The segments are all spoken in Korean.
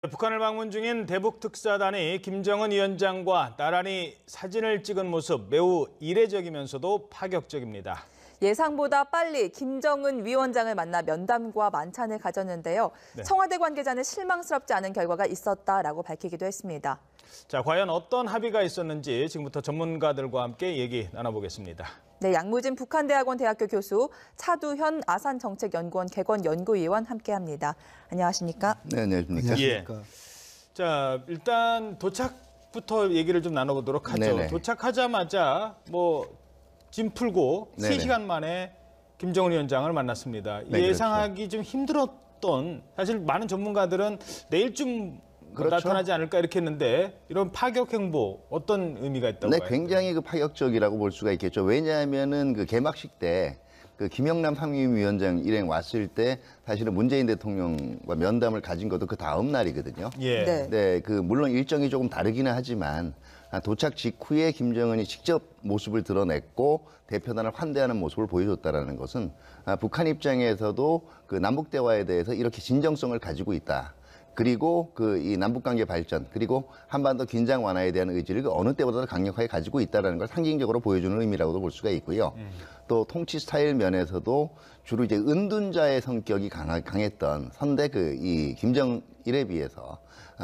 북한을 방문 중인 대북 특사단이 김정은 위원장과 나란히 사진을 찍은 모습 매우 이례적이면서도 파격적입니다. 예상보다 빨리 김정은 위원장을 만나 면담과 만찬을 가졌는데요. 네. 청와대 관계자는 실망스럽지 않은 결과가 있었다라고 밝히기도 했습니다. 자, 과연 어떤 합의가 있었는지 지금부터 전문가들과 함께 얘기 나눠보겠습니다. 네, 양무진 북한대학원 대학교 교수, 차두현 아산정책연구원 개건연구위원 함께합니다. 안녕하십니까? 네, 안녕하십니까? 예. 자, 일단 도착부터 얘기를 좀 나눠보도록 하죠. 네네. 도착하자마자 짐 풀고 네네. 3시간 만에 김정은 위원장을 만났습니다. 네, 예상하기 좀 힘들었던, 사실 많은 전문가들은 내일쯤 그렇죠. 나타나지 않을까 이렇게 했는데 이런 파격 행보 어떤 의미가 있다고 네, 봐요? 굉장히 파격적이라고 볼 수가 있겠죠. 왜냐하면은 개막식 때 김영남 상임위원장 일행 왔을 때 사실은 문재인 대통령과 면담을 가진 것도 그 다음 날이거든요. 예. 네. 네, 물론 일정이 조금 다르기는 하지만 도착 직후에 김정은이 직접 모습을 드러냈고 대표단을 환대하는 모습을 보여줬다라는 것은 북한 입장에서도 남북 대화에 대해서 이렇게 진정성을 가지고 있다. 그리고 이 남북관계 발전, 그리고 한반도 긴장 완화에 대한 의지를 어느 때보다도 강력하게 가지고 있다는 걸 상징적으로 보여주는 의미라고도 볼 수가 있고요. 또 통치 스타일 면에서도 주로 이제 은둔자의 성격이 강했던 선대 이 김정일에 비해서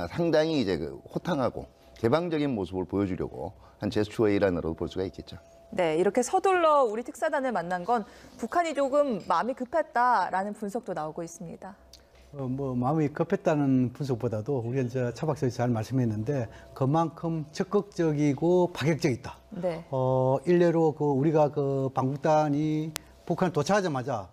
상당히 이제 호탕하고 개방적인 모습을 보여주려고 한 제스처의 일환으로 볼 수가 있겠죠. 네, 이렇게 서둘러 우리 특사단을 만난 건 북한이 조금 마음이 급했다라는 분석도 나오고 있습니다. 마음이 급했다는 분석보다도 우리 이제 차 박사님이 잘 말씀했는데 그만큼 적극적이고 파격적이다. 네. 일례로 우리가 방북단이 북한에 도착하자마자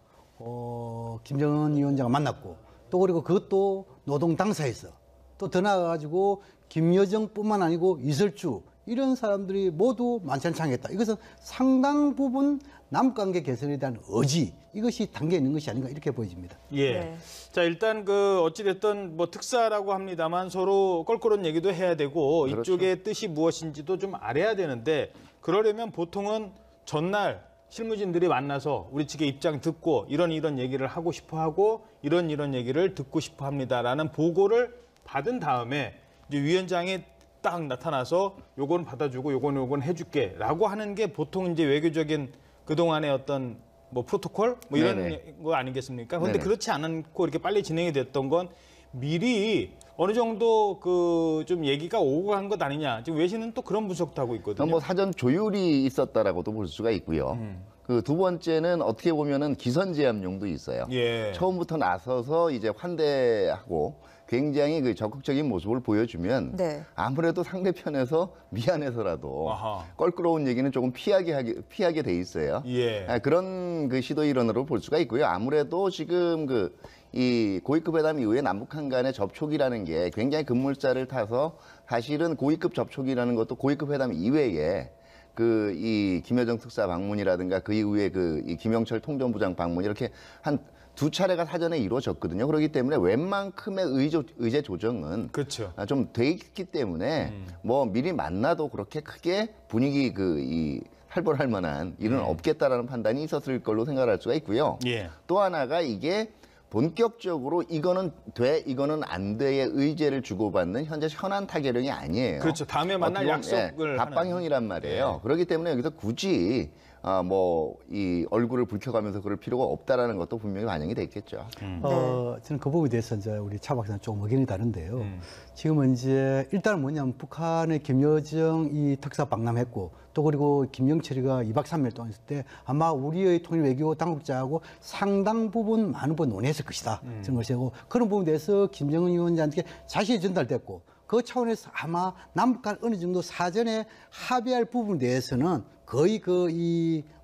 김정은 위원장을 만났고 또 그리고 그것도 노동 당사에서 또 더 나아가지고 김여정뿐만 아니고 이설주 이런 사람들이 모두 만찬창했다. 이것은 상당 부분 남북관계 개선에 대한 의지 이것이 담겨 있는 것이 아닌가 이렇게 보여집니다. 예. 네. 자, 일단 어찌됐든 특사라고 합니다만 서로 껄끄러운 얘기도 해야 되고 그렇죠. 이쪽의 뜻이 무엇인지도 좀 알아야 되는데 그러려면 보통은 전날 실무진들이 만나서 우리 측의 입장 듣고 이런 얘기를 하고 싶어 하고 이런 얘기를 듣고 싶어 합니다라는 보고를 받은 다음에 이제 위원장이 딱 나타나서 요건 받아주고 요건 해줄게라고 하는 게 보통 이제 외교적인 그동안의 어떤 프로토콜 이런 네네. 거 아니겠습니까? 그런데 네네. 그렇지 않고 이렇게 빨리 진행이 됐던 건 미리 어느 정도 좀 얘기가 오고 간 것 아니냐. 지금 외신은 또 그런 분석도 하고 있거든요. 사전 조율이 있었다라고도 볼 수가 있고요. 두 번째는 어떻게 보면은 기선제압용도 있어요. 예. 처음부터 나서서 이제 환대하고 굉장히 적극적인 모습을 보여주면 네. 아무래도 상대편에서 미안해서라도 아하. 껄끄러운 얘기는 조금 피하게 돼 있어요. 예. 그런 시도 일환으로 볼 수가 있고요. 아무래도 지금 이 고위급 회담 이후에 남북한 간의 접촉이라는 게 굉장히 급물살을 타서 사실은 고위급 접촉이라는 것도 고위급 회담 이외에 이 김여정 특사 방문이라든가 그 이후에 이 김영철 통전부장 방문 이렇게 한 2차례가 사전에 이루어졌거든요. 그렇기 때문에 웬만큼의 의제 조정은 그렇죠. 좀 돼 있기 때문에 미리 만나도 그렇게 크게 분위기 살벌할 만한 일은 없겠다라는 판단이 있었을 걸로 생각할 수가 있고요. 예. 또 하나가 이게 본격적으로 이거는 돼, 이거는 안 돼의 의제를 주고받는 현안 타결형이 아니에요. 그렇죠. 다음에 만날 약속을 답방형이란 말이에요. 예. 그렇기 때문에 여기서 굳이 이 얼굴을 붉혀가면서 그럴 필요가 없다라는 것도 분명히 반영이 됐겠죠. 저는 그 부분에 대해서 이제 우리 차 박사는 조금 의견이 다른데요. 지금은 이제 일단은 뭐냐면 북한의 김여정 이 특사 방남했고 또 그리고 김영철이가 2박 3일 동안 있을 때 아마 우리의 통일 외교 당국자하고 상당 부분 많은 부분 논의했을 것이다. 저는 것이고 그런 부분에 대해서 김정은 위원장한테 자신이 전달됐고 그 차원에서 아마 남북 간 어느 정도 사전에 합의할 부분에 대해서는 거의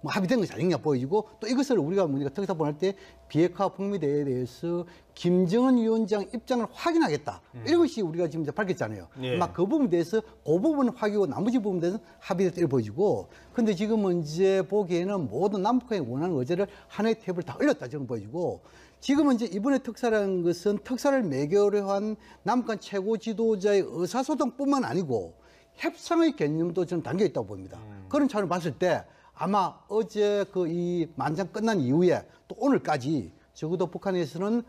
합의된 것이 아닌가 보여지고 또 이것을 우리가 특사본할 때 비핵화 북미대회에 대해서 김정은 위원장 입장을 확인하겠다. 이것이 우리가 지금 이제 밝혔잖아요. 예. 아마 그 부분에 대해서 그 부분은 확인하고 나머지 부분에 대해서 합의됐다 보여지고 근데 지금은 이제 보기에는 모든 남북한이 원하는 의제를 하나의 탭을 다 올렸다 저는 보여지고 지금은 이제 이번에 특사라는 것은 특사를 매개로 한 남북한 최고 지도자의 의사소통뿐만 아니고 협상의 개념도 저는 담겨 있다고 봅니다. 그런 차원을 봤을 때 아마 어제 이 만찬 끝난 이후에 또 오늘까지 적어도 북한에서는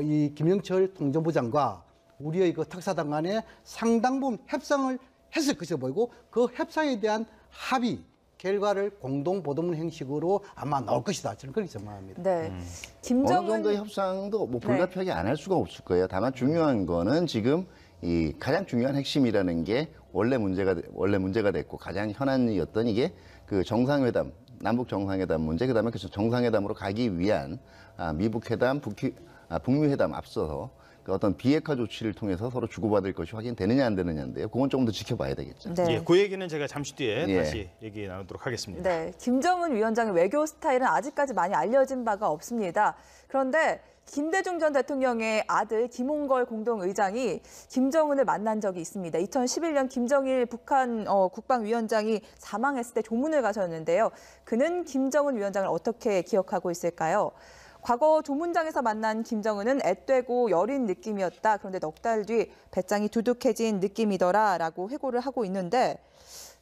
이 김영철 통전부장과 우리의 그 특사단 간에 상당 부분 협상을 했을 것으로 보이고 그 협상에 대한 합의 결과를 공동 보도문 형식으로 아마 나올 것이다. 저는 그렇게 전망합니다. 네. 어느 김정은 정도의 협상도 뭐 네. 불가피하게 안 할 수가 없을 거예요. 다만 중요한 거는 지금 이 가장 중요한 핵심이라는 게 원래 문제가 됐고 가장 현안이었던 이게 그 정상회담, 남북 정상회담 문제, 그다음에 그 정상회담으로 가기 위한 미북 회담, 북미 회담 앞서서 그 어떤 비핵화 조치를 통해서 서로 주고받을 것이 확인되느냐 안 되느냐인데요. 그건 조금 더 지켜봐야 되겠죠. 네. 예, 그 얘기는 제가 잠시 뒤에 예. 다시 얘기 나누도록 하겠습니다. 네, 김정은 위원장의 외교 스타일은 아직까지 많이 알려진 바가 없습니다. 그런데 김대중 전 대통령의 아들 김홍걸 공동의장이 김정은을 만난 적이 있습니다. 2011년 김정일 북한 국방위원장이 사망했을 때 조문을 가셨는데요. 그는 김정은 위원장을 어떻게 기억하고 있을까요? 과거 조문장에서 만난 김정은은 앳되고 여린 느낌이었다. 그런데 넉 달 뒤 배짱이 두둑해진 느낌이더라라고 회고를 하고 있는데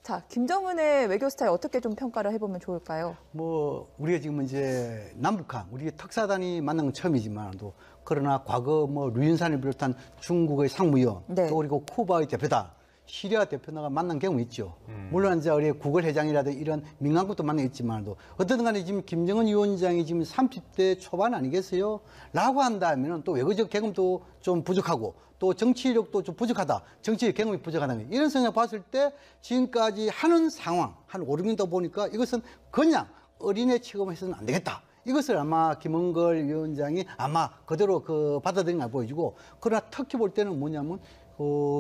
자, 김정은의 외교 스타일 어떻게 좀 평가를 해보면 좋을까요? 뭐 우리가 지금 이제 남북한 우리 특사단이 만난 건 처음이지만도 그러나 과거 뭐 류인산을 비롯한 중국의 상무위원 네. 또 그리고 쿠바의 대표단 시리아 대표나가 만난 경우 있죠. 물론 이제 우리 구글 회장이라든지 이런 민간국도 만나 있지만도 어쨌든 간에 지금 김정은 위원장이 지금 30대 초반 아니겠어요? 라고 한다면 또 외교적 경험도 좀 부족하고 또 정치력도 좀 부족하다. 정치적 경험이 부족하다는 이런 생각 봤을 때 지금까지 하는 상황 한 5, 6년 더 보니까 이것은 그냥 어린애 취급해서는 안 되겠다. 이것을 아마 김홍걸 위원장이 아마 그대로 받아들인 걸 보여주고 그러나 특히 볼 때는 뭐냐면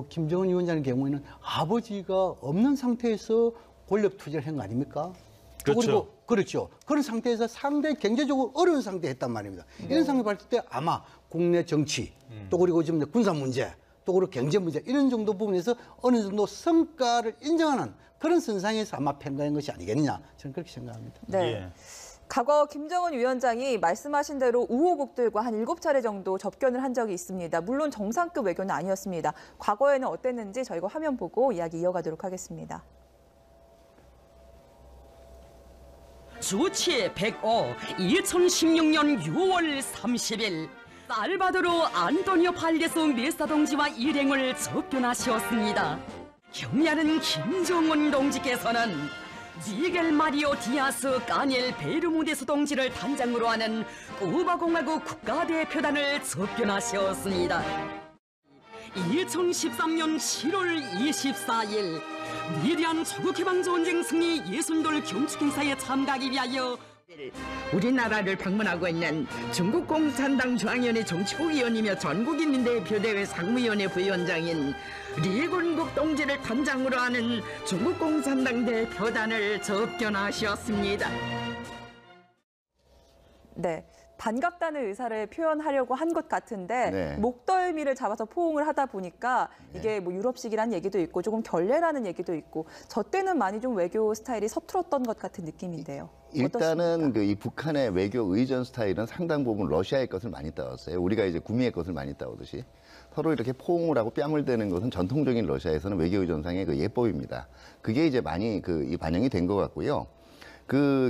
김정은 위원장의 경우에는 아버지가 없는 상태에서 권력 투쟁을 한 거 아닙니까? 그렇죠. 그리고 그렇죠. 그런 상태에서 상당히 경제적으로 어려운 상태에 했단 말입니다. 이런 상황을 봤을 때 아마 국내 정치 또 그리고 지금 군사 문제 또 그리고 경제 문제 이런 정도 부분에서 어느 정도 성과를 인정하는 그런 선상에서 아마 평가한 것이 아니겠느냐 저는 그렇게 생각합니다. 네. 예. 과거 김정은 위원장이 말씀하신 대로 우호국들과 한 7차례 정도 접견을 한 적이 있습니다. 물론 정상급 외교는 아니었습니다. 과거에는 어땠는지 저희가 화면 보고 이야기 이어가도록 하겠습니다. 주치 105 2016년 6월 30일 살바도르 안토니오 팔레스 메사 동지와 일행을 접견하셨습니다. 경례하는 김정은 동지께서는 미겔 마리오 디아스 까니엘 베르무데스 동지를 단장으로 하는 쿠바공화국 국가대표단을 접견하셨습니다. 2013년 7월 24일 위대한 조국해방전쟁 승리 예순돌 경축행사에 참가하기 위하여 우리나라를 방문하고 있는 중국 공산당 중앙위원회 정치국위원이며 전국인민대표대회 상무위원회 부위원장인 리군국 동지를 단장으로 하는 중국 공산당 대표단을 접견하셨습니다. 네. 반갑다는 의사를 표현하려고 한 것 같은데 네. 목덜미를 잡아서 포옹을 하다 보니까 이게 뭐 유럽식이라는 얘기도 있고 조금 결례라는 얘기도 있고 저 때는 많이 좀 외교 스타일이 서툴었던 것 같은 느낌인데요. 일단은 이 북한의 외교 의전 스타일은 상당 부분 러시아의 것을 많이 따왔어요. 우리가 이제 구미의 것을 많이 따오듯이 서로 이렇게 포옹을 하고 뺨을 대는 것은 전통적인 러시아에서는 외교 의전상의 예법입니다. 그게 이제 많이 이 반영이 된 것 같고요.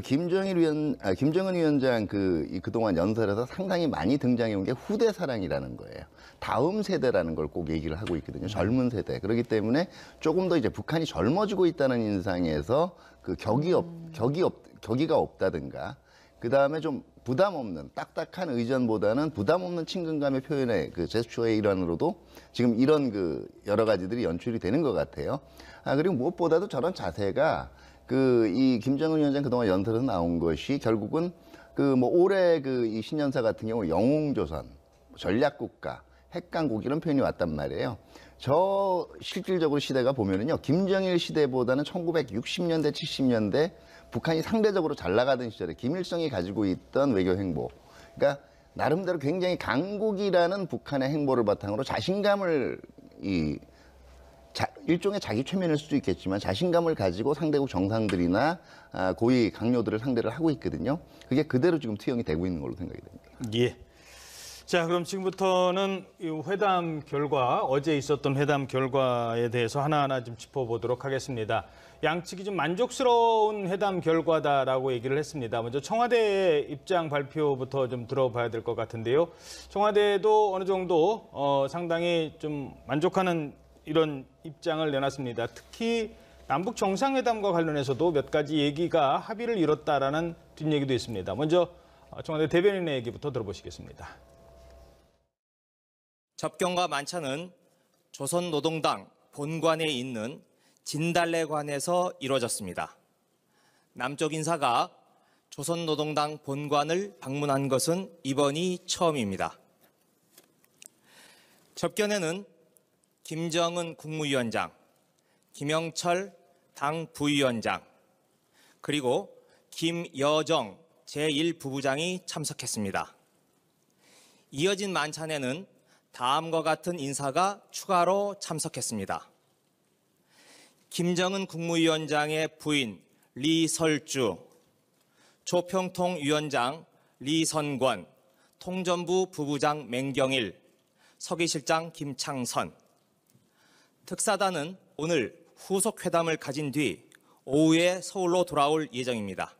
김정은 위원장 그동안 연설에서 상당히 많이 등장해 온 게 후대 사랑이라는 거예요. 다음 세대라는 걸 꼭 얘기를 하고 있거든요. 젊은 세대. 그렇기 때문에 조금 더 이제 북한이 젊어지고 있다는 인상에서 격의가 없다든가, 그 다음에 좀 부담 없는 딱딱한 의전보다는 부담 없는 친근감의 표현의 제스처의 일환으로도 지금 이런 여러 가지들이 연출이 되는 것 같아요. 그리고 무엇보다도 저런 자세가 이 김정은 위원장 그동안 연설에서 나온 것이 결국은 올해 이 신년사 같은 경우 영웅조선, 전략국가, 핵강국 이런 표현이 왔단 말이에요. 저 실질적으로 시대가 보면은요, 김정일 시대보다는 1960년대, 70년대 북한이 상대적으로 잘 나가던 시절에 김일성이 가지고 있던 외교 행보. 그러니까 나름대로 굉장히 강국이라는 북한의 행보를 바탕으로 자신감을 일종의 자기 최면일 수도 있겠지만 자신감을 가지고 상대국 정상들이나 고위 강요들을 상대를 하고 있거든요. 그게 그대로 지금 투영이 되고 있는 걸로 생각이 됩니다. 예. 자, 그럼 지금부터는 이 회담 결과, 어제 있었던 회담 결과에 대해서 하나하나 좀 짚어보도록 하겠습니다. 양측이 좀 만족스러운 회담 결과다라고 얘기를 했습니다. 먼저 청와대 입장 발표부터 좀 들어봐야 될 것 같은데요. 청와대도 어느 정도 상당히 좀 만족하는 이런 입장을 내놨습니다. 특히 남북 정상회담과 관련해서도 몇 가지 얘기가 합의를 이뤘다라는 뒷얘기도 있습니다. 먼저 청와대 대변인의 얘기부터 들어보시겠습니다. 접견과 만찬은 조선노동당 본관에 있는 진달래관에서 이루어졌습니다. 남쪽 인사가 조선노동당 본관을 방문한 것은 이번이 처음입니다. 접견에는 김정은 국무위원장, 김영철 당 부위원장, 그리고 김여정 제1부부장이 참석했습니다. 이어진 만찬에는 다음과 같은 인사가 추가로 참석했습니다. 김정은 국무위원장의 부인 리설주, 조평통위원장 리선권, 통전부 부부장 맹경일, 서기실장 김창선. 특사단은 오늘 후속 회담을 가진 뒤 오후에 서울로 돌아올 예정입니다.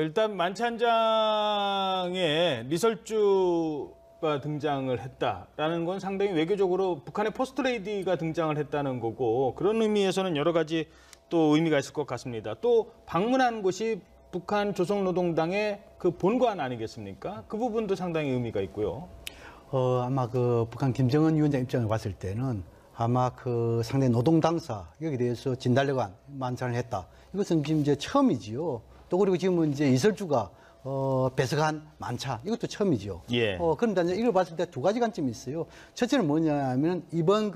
일단 만찬장에 리설주가 등장을 했다라는 건 상당히 외교적으로 북한의 포스트레이디가 등장을 했다는 거고, 그런 의미에서는 여러 가지 또 의미가 있을 것 같습니다. 또 방문한 곳이 북한 조선노동당의 그 본관 아니겠습니까? 그 부분도 상당히 의미가 있고요. 아마 그 북한 김정은 위원장 입장을 봤을 때는 아마 그 상대 노동 당사 여기에 대해서 진달래관 만찬을 했다. 이것은 지금 이제 처음이지요. 또 그리고 지금은 이제 이설주가 배석한 만찬 이것도 처음이죠. 예. 그런데 이제 이걸 봤을 때 두 가지 관점이 있어요. 첫째는 뭐냐면 이번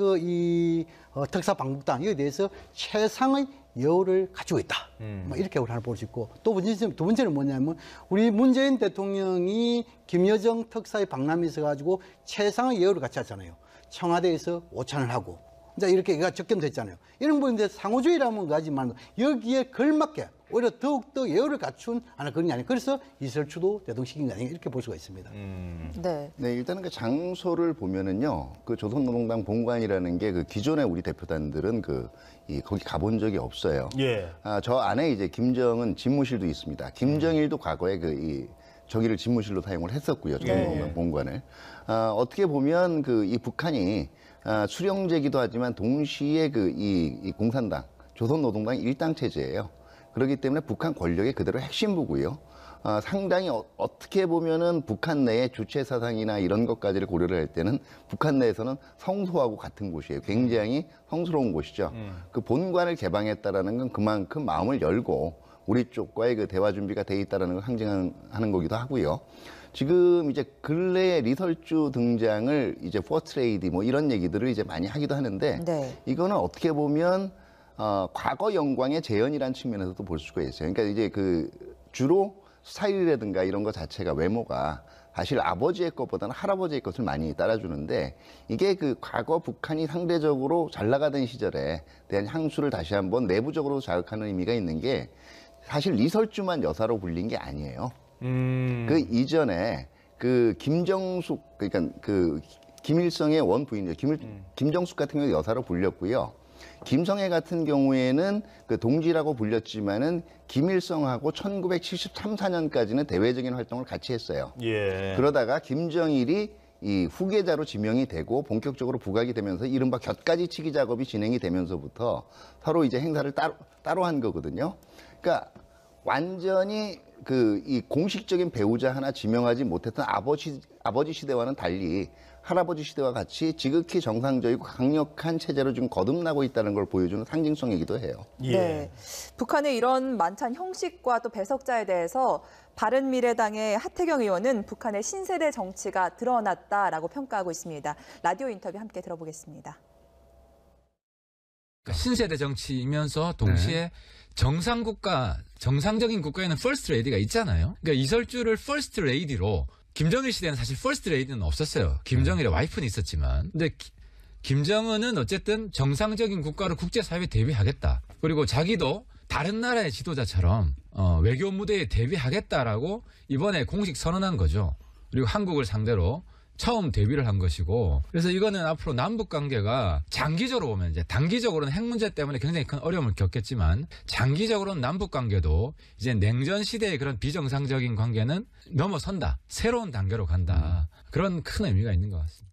특사 방북단 여기에 대해서 최상의 여우를 가지고 있다. 뭐 이렇게 우리 하나 볼 수 있고, 또 두 번째는 뭐냐면 우리 문재인 대통령이 김여정 특사의 방남에 있어가지고 최상의 여우를 같이 하잖아요. 청와대에서 오찬을 하고 이제 이렇게 적견됐잖아요. 이런 부분인데 상호주의라는 거지만 여기에 걸맞게 오히려 더욱더 예우를 갖춘 그런 게 아니에요. 그래서 이설주도 대동시킨 게 아니에요. 이렇게 볼 수가 있습니다. 네. 네, 일단은 그 장소를 보면은요, 그 조선노동당 본관이라는 게 그 기존의 우리 대표단들은 거기 가본 적이 없어요. 예. 저 안에 이제 김정은 집무실도 있습니다. 김정일도 과거에 저기를 집무실로 사용을 했었고요. 조선노동당 본관을. 어떻게 보면 이 북한이 수령제기도 하지만 동시에 이 공산당, 조선노동당 일당 체제예요. 그렇기 때문에 북한 권력의 그대로 핵심부고요. 상당히 어떻게 보면은 북한 내의 주체 사상이나 이런 것까지를 고려를 할 때는 북한 내에서는 성소하고 같은 곳이에요. 굉장히 성스러운 곳이죠. 그 본관을 개방했다라는 건 그만큼 마음을 열고 우리 쪽과의 그 대화 준비가 돼 있다라는 걸 상징하는 거기도 하고요. 지금 이제 근래에 리설주 등장을 이제 포스트레이디 뭐 이런 얘기들을 이제 많이 하기도 하는데, 네. 이거는 어떻게 보면 과거 영광의 재현이라는 측면에서도 볼 수가 있어요. 그러니까 이제 주로 스타일이라든가 이런 것 자체가 외모가 사실 아버지의 것보다는 할아버지의 것을 많이 따라주는데, 이게 과거 북한이 상대적으로 잘 나가던 시절에 대한 향수를 다시 한번 내부적으로 자극하는 의미가 있는 게, 사실 리설주만 여사로 불린 게 아니에요. 그 이전에 김정숙, 그러니까 김일성의 원부인이죠. 김정숙 같은 경우 여사로 불렸고요. 김성애 같은 경우에는 동지라고 불렸지만은 김일성하고 1973, 4년까지는 대외적인 활동을 같이 했어요. 예. 그러다가 김정일이 이 후계자로 지명이 되고 본격적으로 부각이 되면서 이른바 곁가지 치기 작업이 진행이 되면서부터 서로 이제 행사를 따로 한 거거든요. 그러니까 완전히 이 공식적인 배우자 하나 지명하지 못했던 아버지 시대와는 달리 할아버지 시대와 같이 지극히 정상적이고 강력한 체제로 지금 거듭나고 있다는 걸 보여주는 상징성이기도 해요. 예. 네. 북한의 이런 만찬 형식과 또 배석자에 대해서 바른미래당의 하태경 의원은 북한의 신세대 정치가 드러났다라고 평가하고 있습니다. 라디오 인터뷰 함께 들어보겠습니다. 신세대 정치이면서 동시에 정상적인 국가에는 퍼스트 레이디가 있잖아요. 그러니까 이설주를 퍼스트 레이디로, 김정일 시대는 사실 퍼스트 레이디는 없었어요. 김정일의 와이프는 있었지만. 근데 김정은은 어쨌든 정상적인 국가로 국제사회에 대비하겠다. 그리고 자기도 다른 나라의 지도자처럼 외교 무대에 대비하겠다라고 이번에 공식 선언한 거죠. 그리고 한국을 상대로 처음 데뷔를 한 것이고, 그래서 이거는 앞으로 남북 관계가 장기적으로 보면 이제 단기적으로는 핵 문제 때문에 굉장히 큰 어려움을 겪겠지만 장기적으로는 남북 관계도 이제 냉전 시대의 그런 비정상적인 관계는 넘어선다. 새로운 단계로 간다. 그런 큰 의미가 있는 것 같습니다.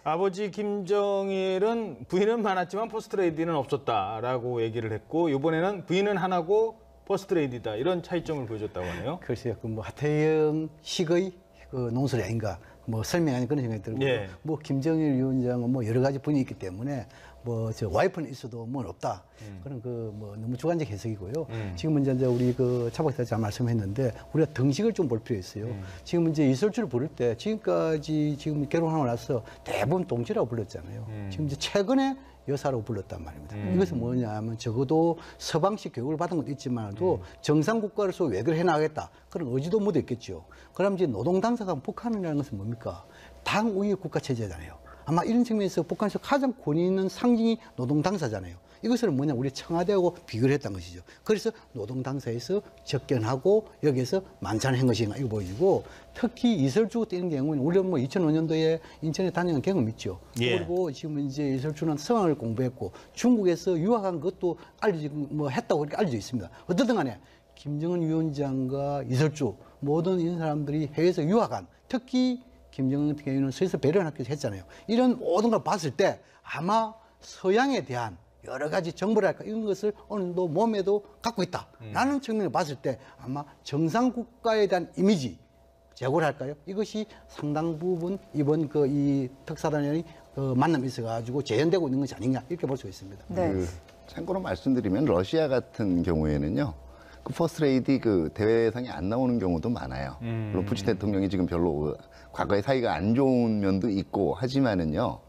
아버지 김정일은 부인은 많았지만 퍼스트레이디는 없었다라고 얘기를 했고, 이번에는 부인은 하나고 퍼스트레이디다, 이런 차이점을 보여줬다고 하네요. 글쎄요, 그 뭐 하태영 식의 그 논설이 아닌가 뭐 설명하는 그런 생각이 들고, 예. 뭐 김정일 위원장은 뭐 여러 가지 분이 있기 때문에 뭐 저 와이프는 있어도 뭐 없다, 그런 그 뭐 너무 주관적 해석이고요. 지금 이제 우리 그 차 박사가 잘 말씀했는데 우리가 등식을 좀 볼 필요 있어요. 지금 이제 이설주를 부를 때 지금까지 지금 결혼하고 나서 대부분 동지라고 불렀잖아요. 지금 이제 최근에 여사라고 불렀단 말입니다. 이것은 뭐냐면 적어도 서방식 교육을 받은 것도 있지만도 정상 국가로서 외교를 해나가겠다, 그런 의지도 묻어 있겠죠. 그럼 이제 노동 당사가 북한이라는 것은 뭡니까? 당우위 국가 체제잖아요. 아마 이런 측면에서 북한에서 가장 권위 있는 상징이 노동 당사잖아요. 이것을 뭐냐, 우리 청와대하고 비교를 했던 것이죠. 그래서 노동 당사에서 접견하고 여기에서 만찬을 한 것인가, 이거 보여지고, 특히 이설주 같은 경우는 우리가 뭐 2005년도에 인천에 다녀간 경험 있죠. 예. 그리고 지금 이제 이설주는 성악을 공부했고 중국에서 유학한 것도 알려지고 뭐 했다고 이렇게 알려져 있습니다. 어쨌든 간에 김정은 위원장과 이설주 모든 이런 사람들이 해외에서 유학한, 특히 김정은 같은 경우는 서에서 배려한 학교에서 했잖아요. 이런 모든 걸 봤을 때 아마 서양에 대한 여러 가지 정보랄까 이런 것을 어느 정도 몸에도 갖고 있다라는 측면을 봤을 때 아마 정상 국가에 대한 이미지 제고를 할까요? 이것이 상당 부분 이번 그 이 특사단이 만남이 있어가지고 재현되고 있는 것이 아니냐, 이렇게 볼 수 있습니다. 네. 참고로 말씀드리면 러시아 같은 경우에는요, 그 퍼스트레이디 그 대회상에 안 나오는 경우도 많아요. 물론 푸틴 대통령이 지금 별로 과거에 사이가 안 좋은 면도 있고 하지만은요,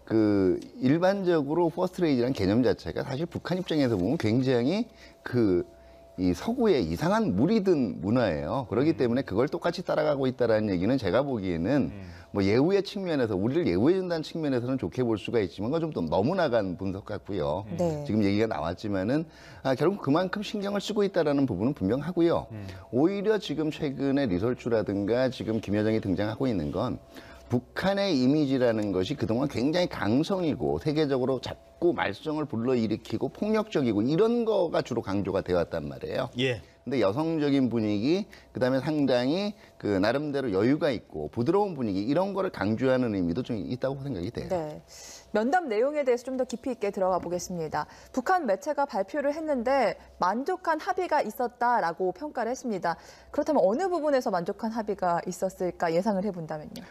그 일반적으로 퍼스트레이디라는 개념 자체가 사실 북한 입장에서 보면 굉장히 이 서구의 이상한 물이 든 문화예요. 그렇기 때문에 그걸 똑같이 따라가고 있다라는 얘기는 제가 보기에는 뭐 예우의 측면에서, 우리를 예우해준다는 측면에서는 좋게 볼 수가 있지만 그건 좀 너무 나간 분석 같고요. 네. 지금 얘기가 나왔지만은 결국 그만큼 신경을 쓰고 있다라는 부분은 분명하고요. 오히려 지금 최근에 리설주라든가 지금 김여정이 등장하고 있는 건 북한의 이미지라는 것이 그동안 굉장히 강성이고 세계적으로 자꾸 말썽을 불러일으키고 폭력적이고 이런 거가 주로 강조가 되었단 말이에요. 예. 근데 여성적인 분위기, 그다음에 상당히 그 나름대로 여유가 있고 부드러운 분위기, 이런 거를 강조하는 의미도 좀 있다고 생각이 돼요. 네. 면담 내용에 대해서 좀 더 깊이 있게 들어가 보겠습니다. 북한 매체가 발표를 했는데 만족한 합의가 있었다라고 평가를 했습니다. 그렇다면 어느 부분에서 만족한 합의가 있었을까 예상을 해본다면요?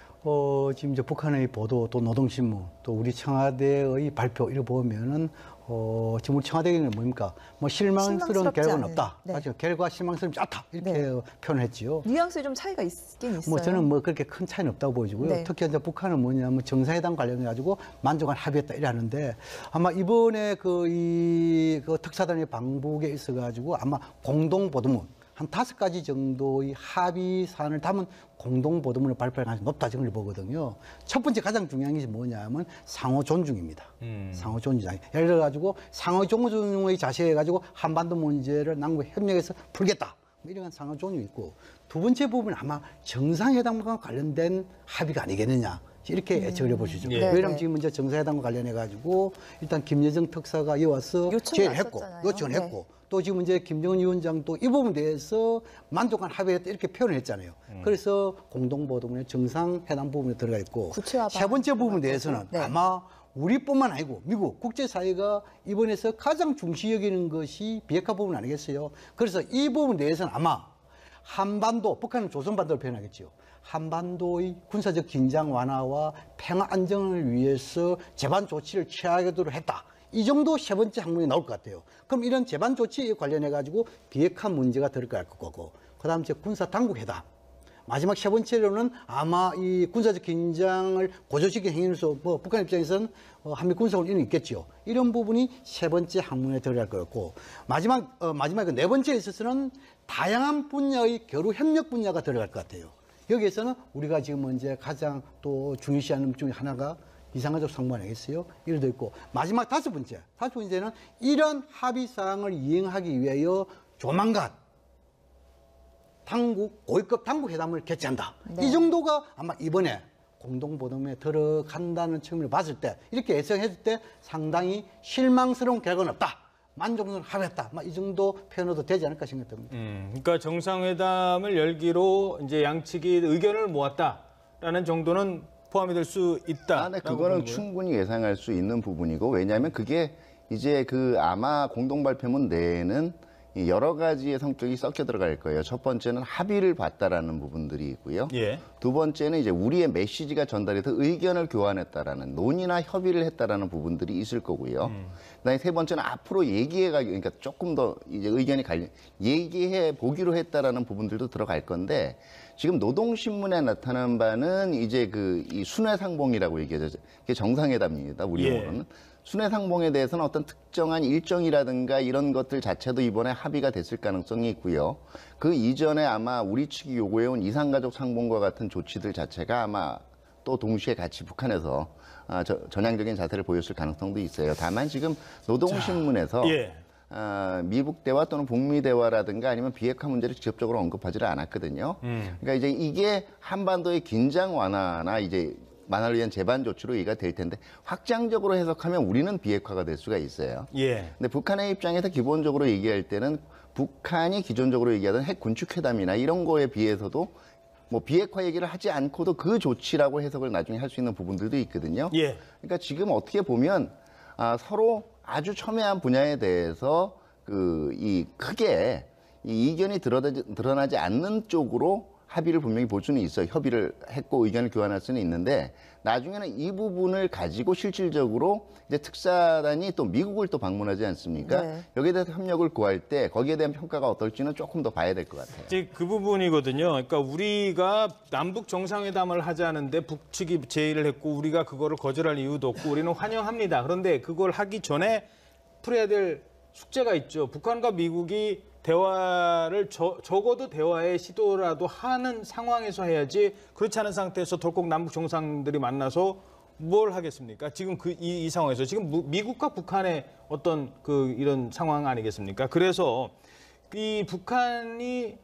지금 이제 북한의 보도, 또 노동신문, 또 우리 청와대의 발표 이거 보면은 지금 우리 청와대는 뭡니까? 뭐 실망스러운 결과는 없다. 네. 맞죠? 결과 실망스럽지 않다. 이렇게 네. 표현했지요. 뉘앙스에 좀 차이가 있긴 있어요. 뭐 저는 뭐 그렇게 큰 차이는 없다고 보여지고요. 네. 특히 이제 북한은 뭐냐면 정상회담 관련해 가지고 만족한 합의했다 이래 하는데, 아마 이번에 그 특사단의 방북에 있어 가지고 아마 공동 보도문 한 5가지 정도의 합의 사안을 담은 공동 보도문을 발표할 가능성이 높다, 저걸 보거든요. 첫 번째 가장 중요한 것이 뭐냐면 상호 존중입니다. 상호 존중. 예를 들어 가지고 상호 존중의 자세해 가지고 한반도 문제를 남북 협력해서 풀겠다, 뭐 이런 상호 존중이 있고, 두 번째 부분은 아마 정상회담과 관련된 합의가 아니겠느냐, 이렇게 예측을 해볼 수 있죠. 예. 왜냐하면 네. 지금 이제 정상회담과 관련해 가지고 일단 김여정 특사가 여기 와서 요청이 제의를 했고, 왔었잖아요. 요청을 네. 했고, 또 지금 이제 김정은 위원장도 이 부분에 대해서 만족한 합의했다 이렇게 표현을 했잖아요. 그래서 공동보도문에 정상회담 부분에 들어가 있고, 구체화가 세 번째 부분에 대해서는 네. 아마 우리뿐만 아니고 미국 국제사회가 이번에서 가장 중시 여기는 것이 비핵화 부분 아니겠어요. 그래서 이 부분에 대해서는 아마 한반도, 북한은 조선반도를 표현하겠죠. 한반도의 군사적 긴장 완화와 평화 안정을 위해서 제반 조치를 취하도록 했다. 이 정도 세 번째 항목이 나올 것 같아요. 그럼 이런 제반 조치에 관련해 가지고 비핵화 문제가 들어갈 거고, 그다음 이제 군사 당국 회담. 마지막 세 번째로는 아마 이 군사적 긴장을 고조시킨 행위로서 뭐 북한 입장에서는 한미 군사훈련이 있겠죠. 이런 부분이 세 번째 항목에 들어갈 거였고, 마지막 네 번째에 있어서는 다양한 분야의 교류 협력 분야가 들어갈 것 같아요. 여기에서는 우리가 지금 이제 가장 또 중요시하는 것 중에 하나가 이상가족 상봉 아니겠어요? 이래도 있고 마지막 다섯 번째는 이런 합의 사항을 이행하기 위하여 조만간 고위급 당국 회담을 개최한다. 네. 이 정도가 아마 이번에 공동보도에 들어간다는 측면을 봤을 때 이렇게 예상했을 때 상당히 실망스러운 결과는 없다. 만족스러운 합의했다. 이 정도 표현해도 되지 않을까 생각됩니다. 그러니까 정상회담을 열기로 이제 양측이 의견을 모았다라는 정도는 포함이 될 수 있다. 네, 그거는 충분히 예상할 수 있는 부분이고 왜냐하면 그게 이제 아마 공동 발표문 내에는 여러 가지의 성격이 섞여 들어갈 거예요. 첫 번째는 합의를 봤다라는 부분들이 있고요. 예. 두 번째는 이제 우리의 메시지가 전달해서 의견을 교환했다라는 논의나 협의를 했다라는 부분들이 있을 거고요. 그다음에 세 번째는 앞으로 그러니까 조금 더 이제 의견이 얘기해 보기로 했다라는 부분들도 들어갈 건데 지금 노동신문에 나타난 바는 이제 이 순회상봉이라고 얘기하죠. 그게 정상회담입니다. 우리 용어로는. 순회상봉에 대해서는 어떤 특정한 일정이라든가 이런 것들 자체도 이번에 합의가 됐을 가능성이 있고요. 그 이전에 아마 우리 측이 요구해온 이상가족 상봉과 같은 조치들 자체가 아마 또 동시에 같이 북한에서 전향적인 자세를 보였을 가능성도 있어요. 다만 지금 노동신문에서 미북 대화 또는 북미 대화라든가 아니면 비핵화 문제를 직접적으로 언급하지를 않았거든요. 그러니까 이제 이게 한반도의 긴장 완화나 이제 만화를 위한 재반 조치로 얘기가 될 텐데 확장적으로 해석하면 우리는 비핵화가 될 수가 있어요. 예. 근데 북한의 입장에서 기본적으로 얘기할 때는 북한이 기존적으로 얘기하던 핵 군축 회담이나 이런 거에 비해서도 비핵화 얘기를 하지 않고도 그 조치라고 해석을 나중에 할 수 있는 부분들도 있거든요. 예. 그러니까 지금 어떻게 보면 서로 아주 첨예한 분야에 대해서 크게 이 이견이 드러나지 않는 쪽으로 합의를 분명히 볼 수는 있어요. 협의를 했고 의견을 교환할 수는 있는데 나중에는 이 부분을 가지고 실질적으로 이제 특사단이 또 미국을 또 방문하지 않습니까? 네. 여기에 대해서 협력을 구할 때 거기에 대한 평가가 어떨지는 조금 더 봐야 될 것 같아요. 이제 그 부분이거든요. 그러니까 우리가 남북 정상회담을 하자는데 북측이 제의를 했고 우리가 그거를 거절할 이유도 없고 우리는 환영합니다. 그런데 그걸 하기 전에 풀어야 될 숙제가 있죠. 북한과 미국이 대화를 적어도 대화의 시도라도 하는 상황에서 해야지 그렇지 않은 상태에서 덜컥 남북 정상들이 만나서 뭘 하겠습니까? 지금 이 상황에서 지금 미국과 북한의 어떤 이런 상황 아니겠습니까? 그래서 이 북한이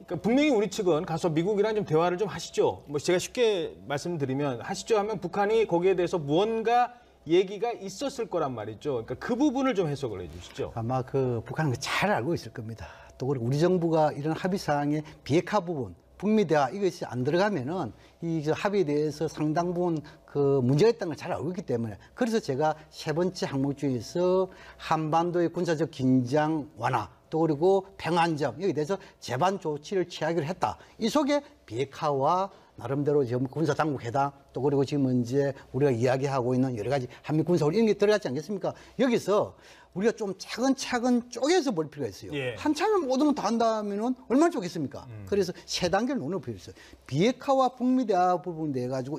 그러니까 분명히 우리 측은 가서 미국이랑 좀 대화를 좀 하시죠. 제가 쉽게 말씀드리면 하시죠 하면 북한이 거기에 대해서 무언가 얘기가 있었을 거란 말이죠. 그러니까 그 부분을 좀 해석을 해주시죠. 아마 북한은 잘 알고 있을 겁니다. 또 우리 정부가 이런 합의 사항의 비핵화 부분, 북미 대화 이것이 안 들어가면은 이 합의에 대해서 상당 부분 문제가 있다는 걸 잘 알고 있기 때문에 그래서 제가 세 번째 항목 중에서 한반도의 군사적 긴장 완화 또 그리고 평안정 여기에 대해서 재반 조치를 취하기로 했다. 이 속에 비핵화와 나름대로 지금 군사당국 회담 또 그리고 지금 이제 우리가 이야기하고 있는 여러 가지 한미 군사훈련 이런 게 들어갔지 않겠습니까? 여기서 우리가 좀 차근차근 쪼개서 볼 필요가 있어요. 예. 한참을 모든 걸 다 한다면은 얼마나 쪼겠습니까? 그래서 세 단계를 논의할 필요가 있어요. 비핵화와 북미 대화 부분에 대해 가지고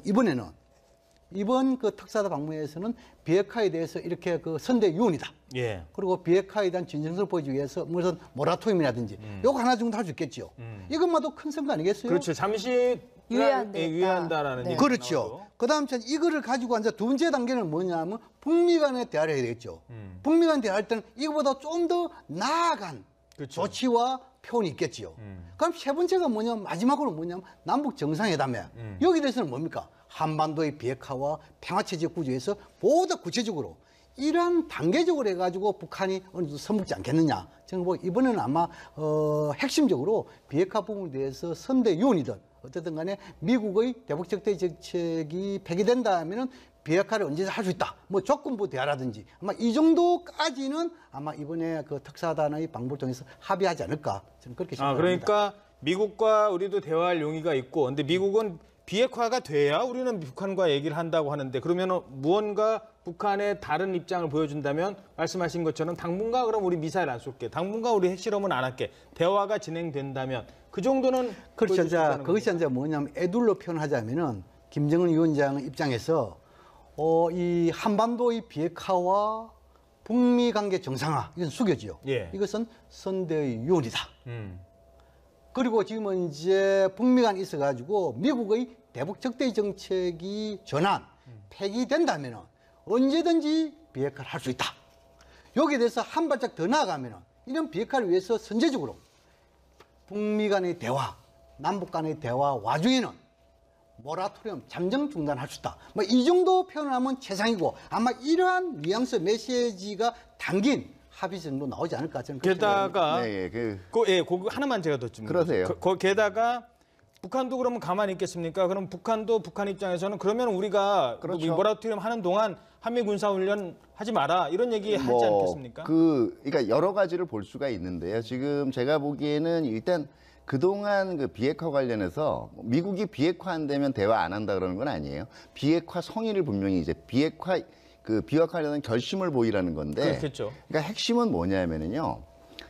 이번 특사단 방문에서는 비핵화에 대해서 이렇게 선대 유언이다. 예. 그리고 비핵화에 대한 진정성을 보여주기 위해서 무슨 모라토리움이라든지 요거 하나 정도 할 수 있겠죠. 이것만도 큰 성과 아니겠어요? 그렇죠. 잠시 유예한다라는 네. 얘기가 그렇죠. 나오죠. 그다음 이거를 가지고 이제 두 번째 단계는 뭐냐면 북미 간의 대화를 해야 되겠죠. 북미 간 대화할 때는 이거보다 좀 더 나아간 그렇죠. 조치와 표현이 있겠지요. 그럼 세 번째가 뭐냐면 마지막으로 뭐냐면 남북 정상회담에 여기 대해서는 뭡니까? 한반도의 비핵화와 평화체제 구조에서 보다 구체적으로 이러한 단계적으로 해가지고 북한이 어느 정도 선먹지 않겠느냐. 저는 이번에는 아마 핵심적으로 비핵화 부분에 대해서 선대 유언이든 어쨌든 간에 미국의 대북적대 정책이 폐기된다면은 비핵화를 언제든 할 수 있다. 조건부 대화라든지 아마 이 정도까지는 아마 이번에 특사단의 방법을 통해서 합의하지 않을까. 저는 그렇게 생각합니다. 그러니까 미국과 우리도 대화할 용의가 있고, 근데 미국은 비핵화가 돼야 우리는 북한과 얘기를 한다고 하는데 그러면 무언가 북한의 다른 입장을 보여준다면 말씀하신 것처럼 당분간 그럼 우리 미사일 안 쏠게, 당분간 우리 핵실험은 안 할게, 대화가 진행된다면 그 정도는 그렇죠. 그것이 이제 뭐냐면 애둘러 표현하자면은 김정은 위원장 입장에서 이 한반도의 비핵화와 북미 관계 정상화 이건 수교지요. 예. 이것은 선대의 유언이다. 그리고 지금은 이제 북미 간에 있어가지고 미국의 대북 적대 정책이 전환 폐기된다면 언제든지 비핵화를 할 수 있다. 여기에 대해서 한 발짝 더 나아가면 이런 비핵화를 위해서 선제적으로 북미 간의 대화, 남북 간의 대화 와중에는 모라토리엄 잠정 중단할 수 있다. 뭐 이 정도 표현을 하면 최상이고 아마 이러한 뉘앙스 메시지가 담긴 합의 정도 나오지 않을까 저는 그렇게 게다가 네, 그거 하나만 제가 더 좀. 그러세요. 게다가 북한도 그러면 가만히 있겠습니까? 그럼 북한도 북한 입장에서는 그러면 우리가 그렇죠. 모라토리엄 하는 동안 한미 군사훈련 하지 마라 이런 얘기 하지 않겠습니까? 그러니까 여러 가지를 볼 수가 있는데요. 지금 제가 보기에는 일단 그동안 그 비핵화 관련해서 미국이 비핵화 안 되면 대화 안 한다 그러는 건 아니에요. 비핵화 성의를 분명히 이제 비핵화 관련한 결심을 보이라는 건데. 그렇겠죠. 그러니까 핵심은 뭐냐면은요.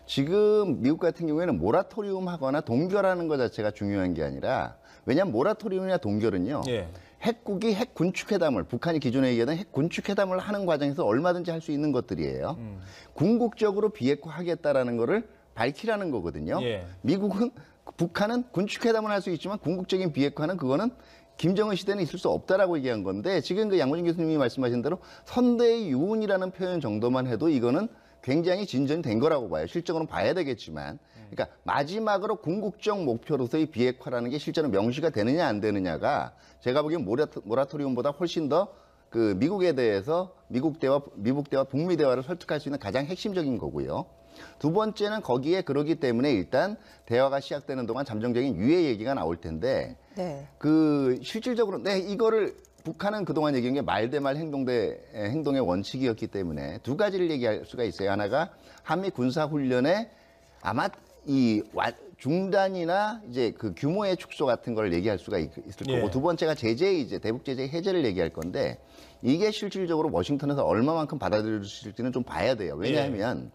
지금 미국 같은 경우에는 모라토리움 하거나 동결하는 것 자체가 중요한 게 아니라 왜냐하면 모라토리움이나 동결은요. 예. 핵국이 핵 군축회담을 북한이 기존에 얘기하던 핵 군축회담을 하는 과정에서 얼마든지 할 수 있는 것들이에요. 궁극적으로 비핵화하겠다라는 거를 밝히라는 거거든요. 예. 북한은 군축회담을 할 수 있지만 궁극적인 비핵화는 그거는 김정은 시대는 있을 수 없다라고 얘기한 건데 지금 그 양호진 교수님이 말씀하신 대로 선대의 유운이라는 표현 정도만 해도 이거는 굉장히 진전이 된 거라고 봐요. 실적으로는 봐야 되겠지만. 그러니까 마지막으로 궁극적 목표로서의 비핵화라는 게 실제로 명시가 되느냐 안 되느냐가 제가 보기엔 모라토리움보다 훨씬 더 그 미국에 대해서 미국 대화 북미 대화를 설득할 수 있는 가장 핵심적인 거고요. 두 번째는 거기에 그러기 때문에 일단 대화가 시작되는 동안 잠정적인 유예 얘기가 나올 텐데 네. 실질적으로 이거를 북한은 그동안 얘기한 게 말 대 말 행동 대 행동의 원칙이었기 때문에 두 가지를 얘기할 수가 있어요. 하나가 한미 군사 훈련에 아마 중단이나 이제 그 규모의 축소 같은 걸 얘기할 수가 있을 거고 예. 두 번째가 대북 제재 해제를 얘기할 건데 이게 실질적으로 워싱턴에서 얼마만큼 받아들여질지는 좀 봐야 돼요. 왜냐하면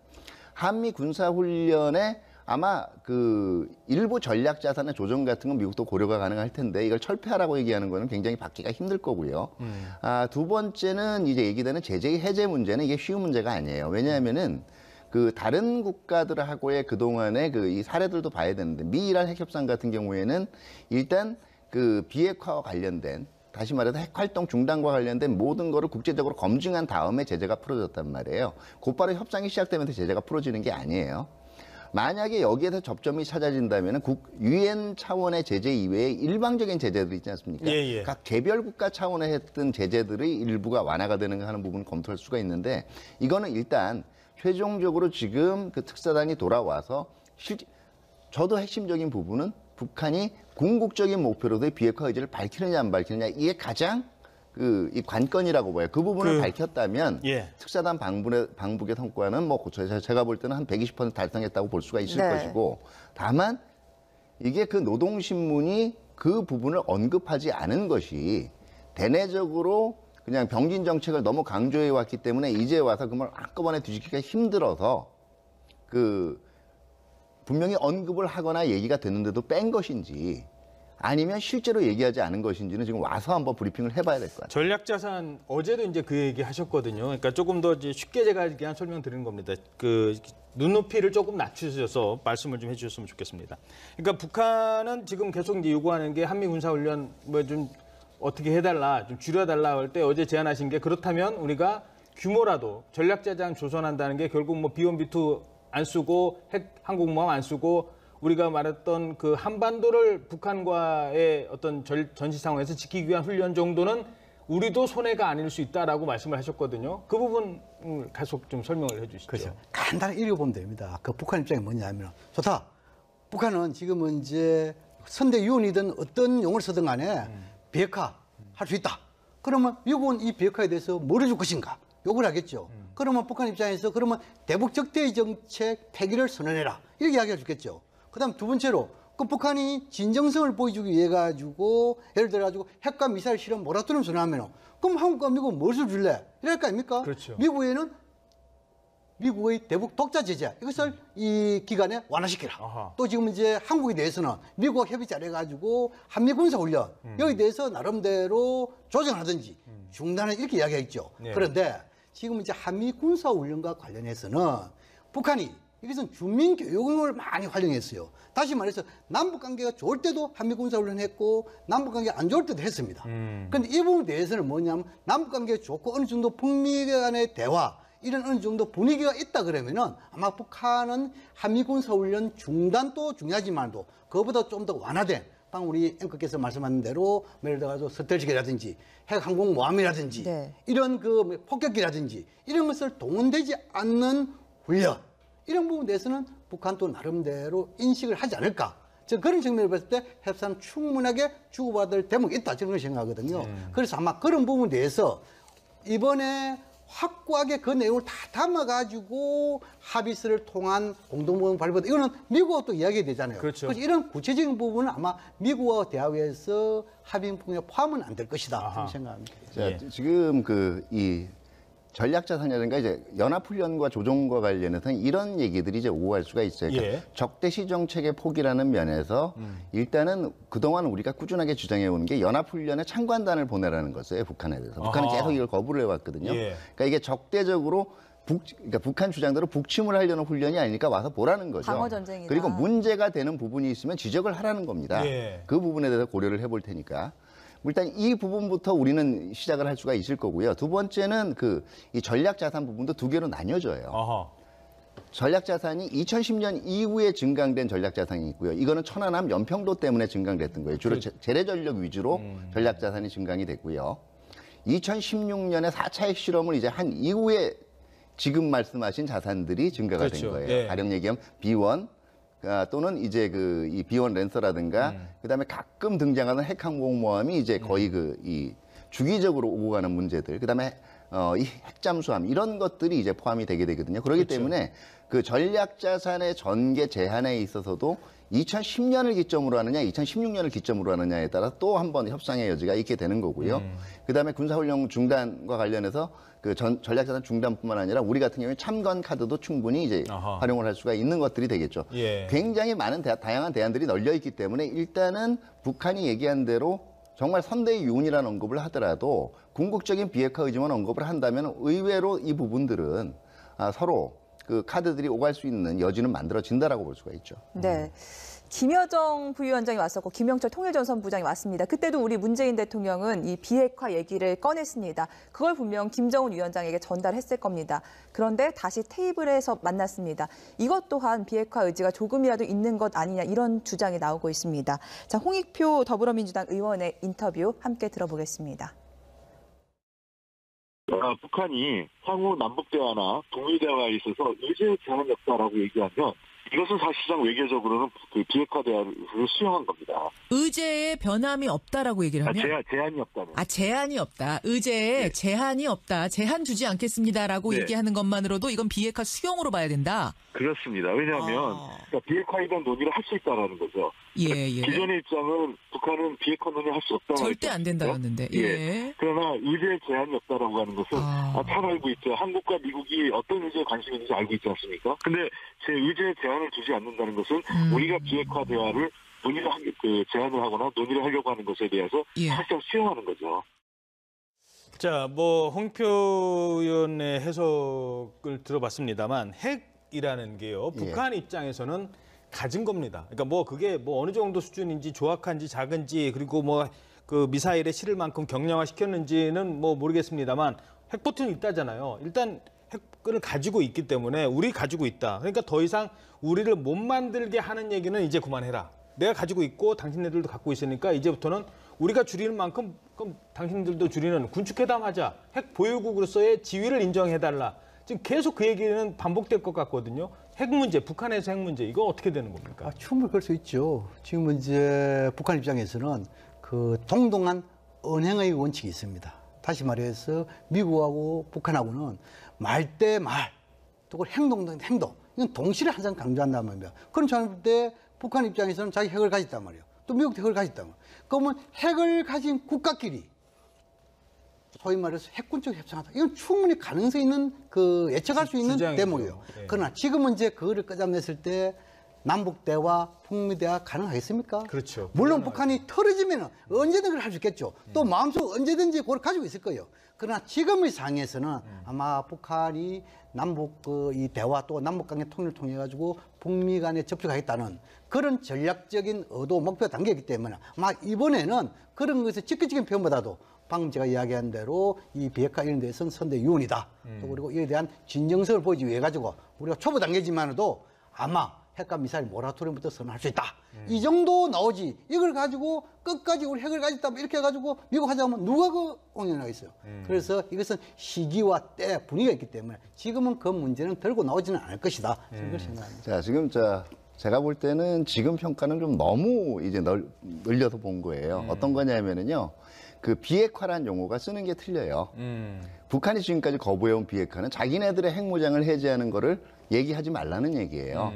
한미 군사 훈련에 아마 그 일부 전략 자산의 조정 같은 건 미국도 고려가 가능할 텐데 이걸 철폐하라고 얘기하는 거는 굉장히 받기가 힘들 거고요. 두 번째는 이제 얘기되는 제재 해제 문제는 이게 쉬운 문제가 아니에요. 왜냐하면은 그 다른 국가들하고의 그동안의 이 사례들도 봐야 되는데 미이란 핵협상 같은 경우에는 일단 그 비핵화와 관련된 다시 말해서 핵 활동 중단과 관련된 모든 거를 국제적으로 검증한 다음에 제재가 풀어졌단 말이에요. 곧바로 협상이 시작되면서 제재가 풀어지는 게 아니에요. 만약에 여기에서 접점이 찾아진다면 유엔 차원의 제재 이외에 일방적인 제재들이 있지 않습니까? 예. 각 개별 국가 차원에 했던 제재들의 일부가 완화가 되는 하는 부분을 검토할 수가 있는데 이거는 일단 최종적으로 지금 그 특사단이 돌아와서 저도 핵심적인 부분은 북한이 궁극적인 목표로서의 비핵화 의지를 밝히느냐 안 밝히느냐 이게 가장 이 관건이라고 봐요. 그 부분을 밝혔다면 예. 특사단 방북의 성과는 뭐 제가 볼 때는 한 120% 달성했다고 볼 수가 있을 네. 것이고 다만 이게 그 노동신문이 그 부분을 언급하지 않은 것이 대내적으로 그냥 병진 정책을 너무 강조해 왔기 때문에 이제 와서 그걸 한꺼번에 뒤집기가 힘들어서 분명히 언급을 하거나 얘기가 됐는데도 뺀 것인지 아니면 실제로 얘기하지 않은 것인지는 지금 와서 한번 브리핑을 해봐야 될 것 같아요. 전략자산 어제도 이제 그 얘기 하셨거든요. 그러니까 조금 더 이제 쉽게 제가 그냥 설명드리는 겁니다. 그 눈높이를 조금 낮추셔서 말씀을 좀 해주셨으면 좋겠습니다. 그러니까 북한은 지금 계속 이제 요구하는 게 한미 군사훈련 뭐 좀 어떻게 해달라, 좀 줄여달라 할 때 어제 제안하신 게 그렇다면 우리가 규모라도 전략자산 조성한다는 게 결국 뭐 B1, B2 안 쓰고 항공모함 안 쓰고 우리가 말했던 그 한반도를 북한과의 어떤 전시 상황에서 지키기 위한 훈련 정도는 우리도 손해가 아닐 수 있다라고 말씀을 하셨거든요. 그 부분 계속 좀 설명을 해주시죠. 그렇죠. 간단히 읽어보면 됩니다. 그 북한 입장이 뭐냐면 좋다. 북한은 지금은 이제 선대 유언이든 어떤 용어를 쓰든 간에 비핵화 할 수 있다. 그러면 미국은 이 비핵화에 대해서 뭘 해줄 것인가? 욕을 하겠죠. 그러면 북한 입장에서 그러면 대북 적대의 정책 폐기를 선언해라. 이렇게 이야기해 주겠죠. 그다음 두 번째로 그 북한이 진정성을 보여주기 위해 가지고 예를 들어 가지고 핵과 미사일 실험 모라토리엄 선언하면 그럼 한국과 미국은 무엇을 줄래? 이럴 거 아닙니까? 그렇죠. 미국에는 미국의 대북 독자 제재 이것을 이 기간에 완화시키라. 아하. 또 지금 이제 한국에 대해서는 미국과 협의 잘해가지고 한미 군사 훈련 여기 대해서 나름대로 조정하든지 중단을 이렇게 이야기했죠. 네. 그런데 지금 이제 한미 군사 훈련과 관련해서는 북한이 이것은 주민 교육을 많이 활용했어요. 다시 말해서 남북 관계가 좋을 때도 한미 군사훈련 했고 남북 관계가 안 좋을 때도 했습니다. 그런데 이 부분에 대해서는 뭐냐면 남북 관계가 좋고 어느 정도 북미 간의 대화 이런 어느 정도 분위기가 있다 그러면은 아마 북한은 한미 군사훈련 중단도 중요하지만도 그거보다 좀 더 완화된 방금 우리 앵커께서 말씀하신 대로 예를 들어서 서태지기라든지 핵 항공모함이라든지 네. 이런 그 폭격기라든지 이런 것을 동원되지 않는 훈련 이런 부분에 대해서는 북한도 나름대로 인식을 하지 않을까. 저 그런 측면을 봤을 때 협상 충분하게 주고받을 대목이 있다 저는 생각하거든요. 그래서 아마 그런 부분에 대해서 이번에 확고하게 그 내용을 다 담아가지고 합의서를 통한 공동보험 발표다. 이거는 미국하고 또 이야기가 되잖아요. 그렇죠. 그래서 이런 구체적인 부분은 아마 미국과 대화에서 합의 부분에 포함은 안 될 것이다. 저는 생각합니다. 자, 지금 이 전략자산이라든가 이제 연합훈련과 조종과 관련해서는 이런 얘기들이 이제 오고 갈 수가 있어요. 그러니까 예. 적대시 정책의 포기라는 면에서 일단은 그동안 우리가 꾸준하게 주장해온 게 연합훈련에 참관단을 보내라는 거였어요. 북한에 대해서. 북한은 아하. 계속 이걸 거부를 해왔거든요. 예. 그러니까 이게 적대적으로 그러니까 북한 주장대로 북침을 하려는 훈련이 아니니까 와서 보라는 거죠. 방어 전쟁이다. 그리고 문제가 되는 부분이 있으면 지적을 하라는 겁니다. 예. 그 부분에 대해서 고려를 해볼 테니까. 일단 이 부분부터 우리는 시작을 할 수가 있을 거고요. 두 번째는 이 전략자산 부분도 두 개로 나뉘어져요. 아하. 전략자산이 2010년 이후에 증강된 전략자산이 있고요. 이거는 천안함 연평도 때문에 증강됐던 거예요. 주로 재래전력 위주로 전략자산이 증강이 됐고요. 2016년에 4차 핵실험을 이제 한 이후에 지금 말씀하신 자산들이 증가가 그렇죠. 된 거예요. 예. 가령 얘기하면 B1 또는 이제 이 B1 랜서라든가 그다음에 가끔 등장하는 핵항공모함이 이제 거의 이 주기적으로 오고 가는 문제들 그다음에 이 핵잠수함 이런 것들이 이제 포함이 되게 되거든요. 그렇기 그렇죠. 때문에 그 전략자산의 전개 제한에 있어서도 2010년을 기점으로 하느냐, 2016년을 기점으로 하느냐에 따라 또 한 번 협상의 여지가 있게 되는 거고요. 그다음에 군사훈련 중단과 관련해서 그 전략자산 중단뿐만 아니라 우리 같은 경우에 참관 카드도 충분히 이제 아하. 활용을 할 수가 있는 것들이 되겠죠. 예. 굉장히 많은 다양한 대안들이 널려 있기 때문에 일단은 북한이 얘기한 대로 정말 선대의 유운이라는 언급을 하더라도 궁극적인 비핵화 의지만 언급을 한다면 의외로 이 부분들은 서로 그 카드들이 오갈 수 있는 여지는 만들어진다라고 볼 수가 있죠. 네. 김여정 부위원장이 왔었고 김영철 통일전선부장이 왔습니다. 그때도 우리 문재인 대통령은 이 비핵화 얘기를 꺼냈습니다. 그걸 분명 김정은 위원장에게 전달했을 겁니다. 그런데 다시 테이블에서 만났습니다. 이것 또한 비핵화 의지가 조금이라도 있는 것 아니냐 이런 주장이 나오고 있습니다. 자, 홍익표 더불어민주당 의원의 인터뷰 함께 들어보겠습니다. 북한이 향후 남북대화나 동일대화에 있어서 의제 제한이 없다라고 얘기하면 이것은 사실상 외교적으로는 그 비핵화 대화를 수용한 겁니다. 의제에 변함이 없다라고 얘기를 하면? 제한이 없다는. 제한이 없다. 의제에 네. 제한이 없다. 제한 주지 않겠습니다라고 네. 얘기하는 것만으로도 이건 비핵화 수용으로 봐야 된다. 그렇습니다. 왜냐하면 그러니까 비핵화에 대한 논의를 할 수 있다라는 거죠. 예. 기존의 입장은 북한은 비핵화 논의할 수 없다고 절대 안 된다였는데. 예. 그러나 의제에 제한이 없다라고 하는 것은 잘 알고 있죠. 한국과 미국이 어떤 의제에 관심이 있는지 알고 있지 않습니까? 근데 제 의제에 제한을 두지 않는다는 것은 우리가 비핵화 대화를 제안을 하거나 논의를 하려고 하는 것에 대해서 사실상 수용하는 거죠. 자, 홍익표 의원의 해석을 들어봤습니다만 핵이라는 게요. 북한 입장에서는 가진 겁니다. 그러니까 그게 어느 정도 수준인지 조악한지 작은지 그리고 그 미사일에 실을 만큼 경량화 시켰는지는 모르겠습니다만 핵포트는 있다잖아요. 일단 핵을 가지고 있기 때문에 우리 가지고 있다. 그러니까 더 이상 우리를 못 만들게 하는 얘기는 이제 그만해라. 내가 가지고 있고 당신네들도 갖고 있으니까 이제부터는 우리가 줄이는 만큼 그럼 당신들도 줄이는 군축회담 하자. 핵 보유국으로서의 지위를 인정해달라. 지금 계속 그 얘기는 반복될 것 같거든요. 핵 문제, 북한에서 핵 문제, 이거 어떻게 되는 겁니까? 충분히 그럴 수 있죠. 지금 이제 북한 입장에서는 그 동등한 언행의 원칙이 있습니다. 다시 말해서 미국하고 북한하고는 말 때 말, 또 행동 때 행동. 이건 동시에 항상 강조한단 말이에요. 그런場때 북한 입장에서는 자기 핵을 가졌단 말이에요. 또 미국도 핵을 가졌단 말이에요. 그러면 핵을 가진 국가끼리 소위 말해서 핵군적 협상하다. 이건 충분히 가능성 있는 예측할 수 있는 대목이에요. 네. 그러나 지금은 이제 그거를 끄집어냈을 때 남북 대화, 북미 대화 가능하겠습니까? 그렇죠. 물론 북한이 털어지면 언제든 그걸 할 수 있겠죠. 또 마음속 언제든지 그걸 가지고 있을 거예요. 그러나 지금의 상황에서는 아마 북한이 남북 이 대화 또 남북 관계 통일을 통해 가지고 북미 간에 접촉하겠다는 그런 전략적인 의도 목표 단계이기 때문에 아마 이번에는 그런 것을 직접적인 표현보다도 방금 제가 이야기한 대로 이 비핵화 이런 데서는 선대 유언이다. 또 그리고 이에 대한 진정성을 보이기 위해 가지고 우리가 초보 단계지만도 아마 핵과 미사일 모라토리움부터 선언할 수 있다. 이 정도 나오지. 이걸 가지고 끝까지 우리 핵을 가졌다 이렇게 해가지고 미국 하자면 누가 그 옹연하겠어요. 그래서 이것은 시기와 때 분위기가 있기 때문에 지금은 그 문제는 들고 나오지는 않을 것이다. 저는 그렇게 생각합니다. 자, 지금 제가 볼 때는 지금 평가는 좀 너무 이제 늘려서 본 거예요. 어떤 거냐면은요. 그 비핵화란 용어가 쓰는 게 틀려요. 북한이 지금까지 거부해온 비핵화는 자기네들의 핵무장을 해제하는 거를 얘기하지 말라는 얘기예요.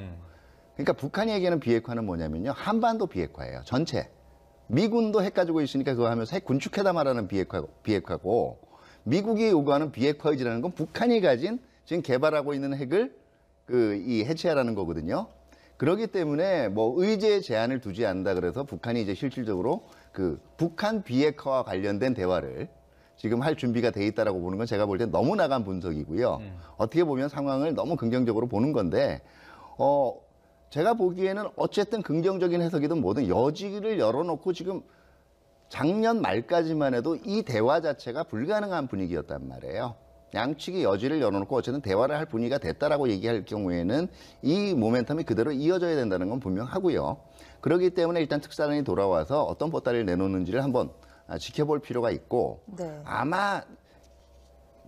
그러니까 북한이 얘기하는 비핵화는 뭐냐면요. 한반도 비핵화예요. 전체. 미군도 핵 가지고 있으니까 그거 하면서 핵 군축해담하라는 비핵화고 미국이 요구하는 비핵화 의지라는 건 북한이 가진 지금 개발하고 있는 핵을 이 해체하라는 거거든요. 그렇기 때문에 뭐 의제 제한을 두지 않는다 그래서 북한이 이제 실질적으로 그 북한 비핵화와 관련된 대화를 지금 할 준비가 돼 있다라고 보는 건 제가 볼 때 너무 나간 분석이고요. 어떻게 보면 상황을 너무 긍정적으로 보는 건데 제가 보기에는 어쨌든 긍정적인 해석이든 뭐든 여지를 열어놓고 지금 작년 말까지만 해도 이 대화 자체가 불가능한 분위기였단 말이에요. 양측이 여지를 열어놓고 어쨌든 대화를 할 분위기가 됐다라고 얘기할 경우에는 이 모멘텀이 그대로 이어져야 된다는 건 분명하고요. 그렇기 때문에 일단 특사단이 돌아와서 어떤 보따리를 내놓는지를 한번 지켜볼 필요가 있고 네. 아마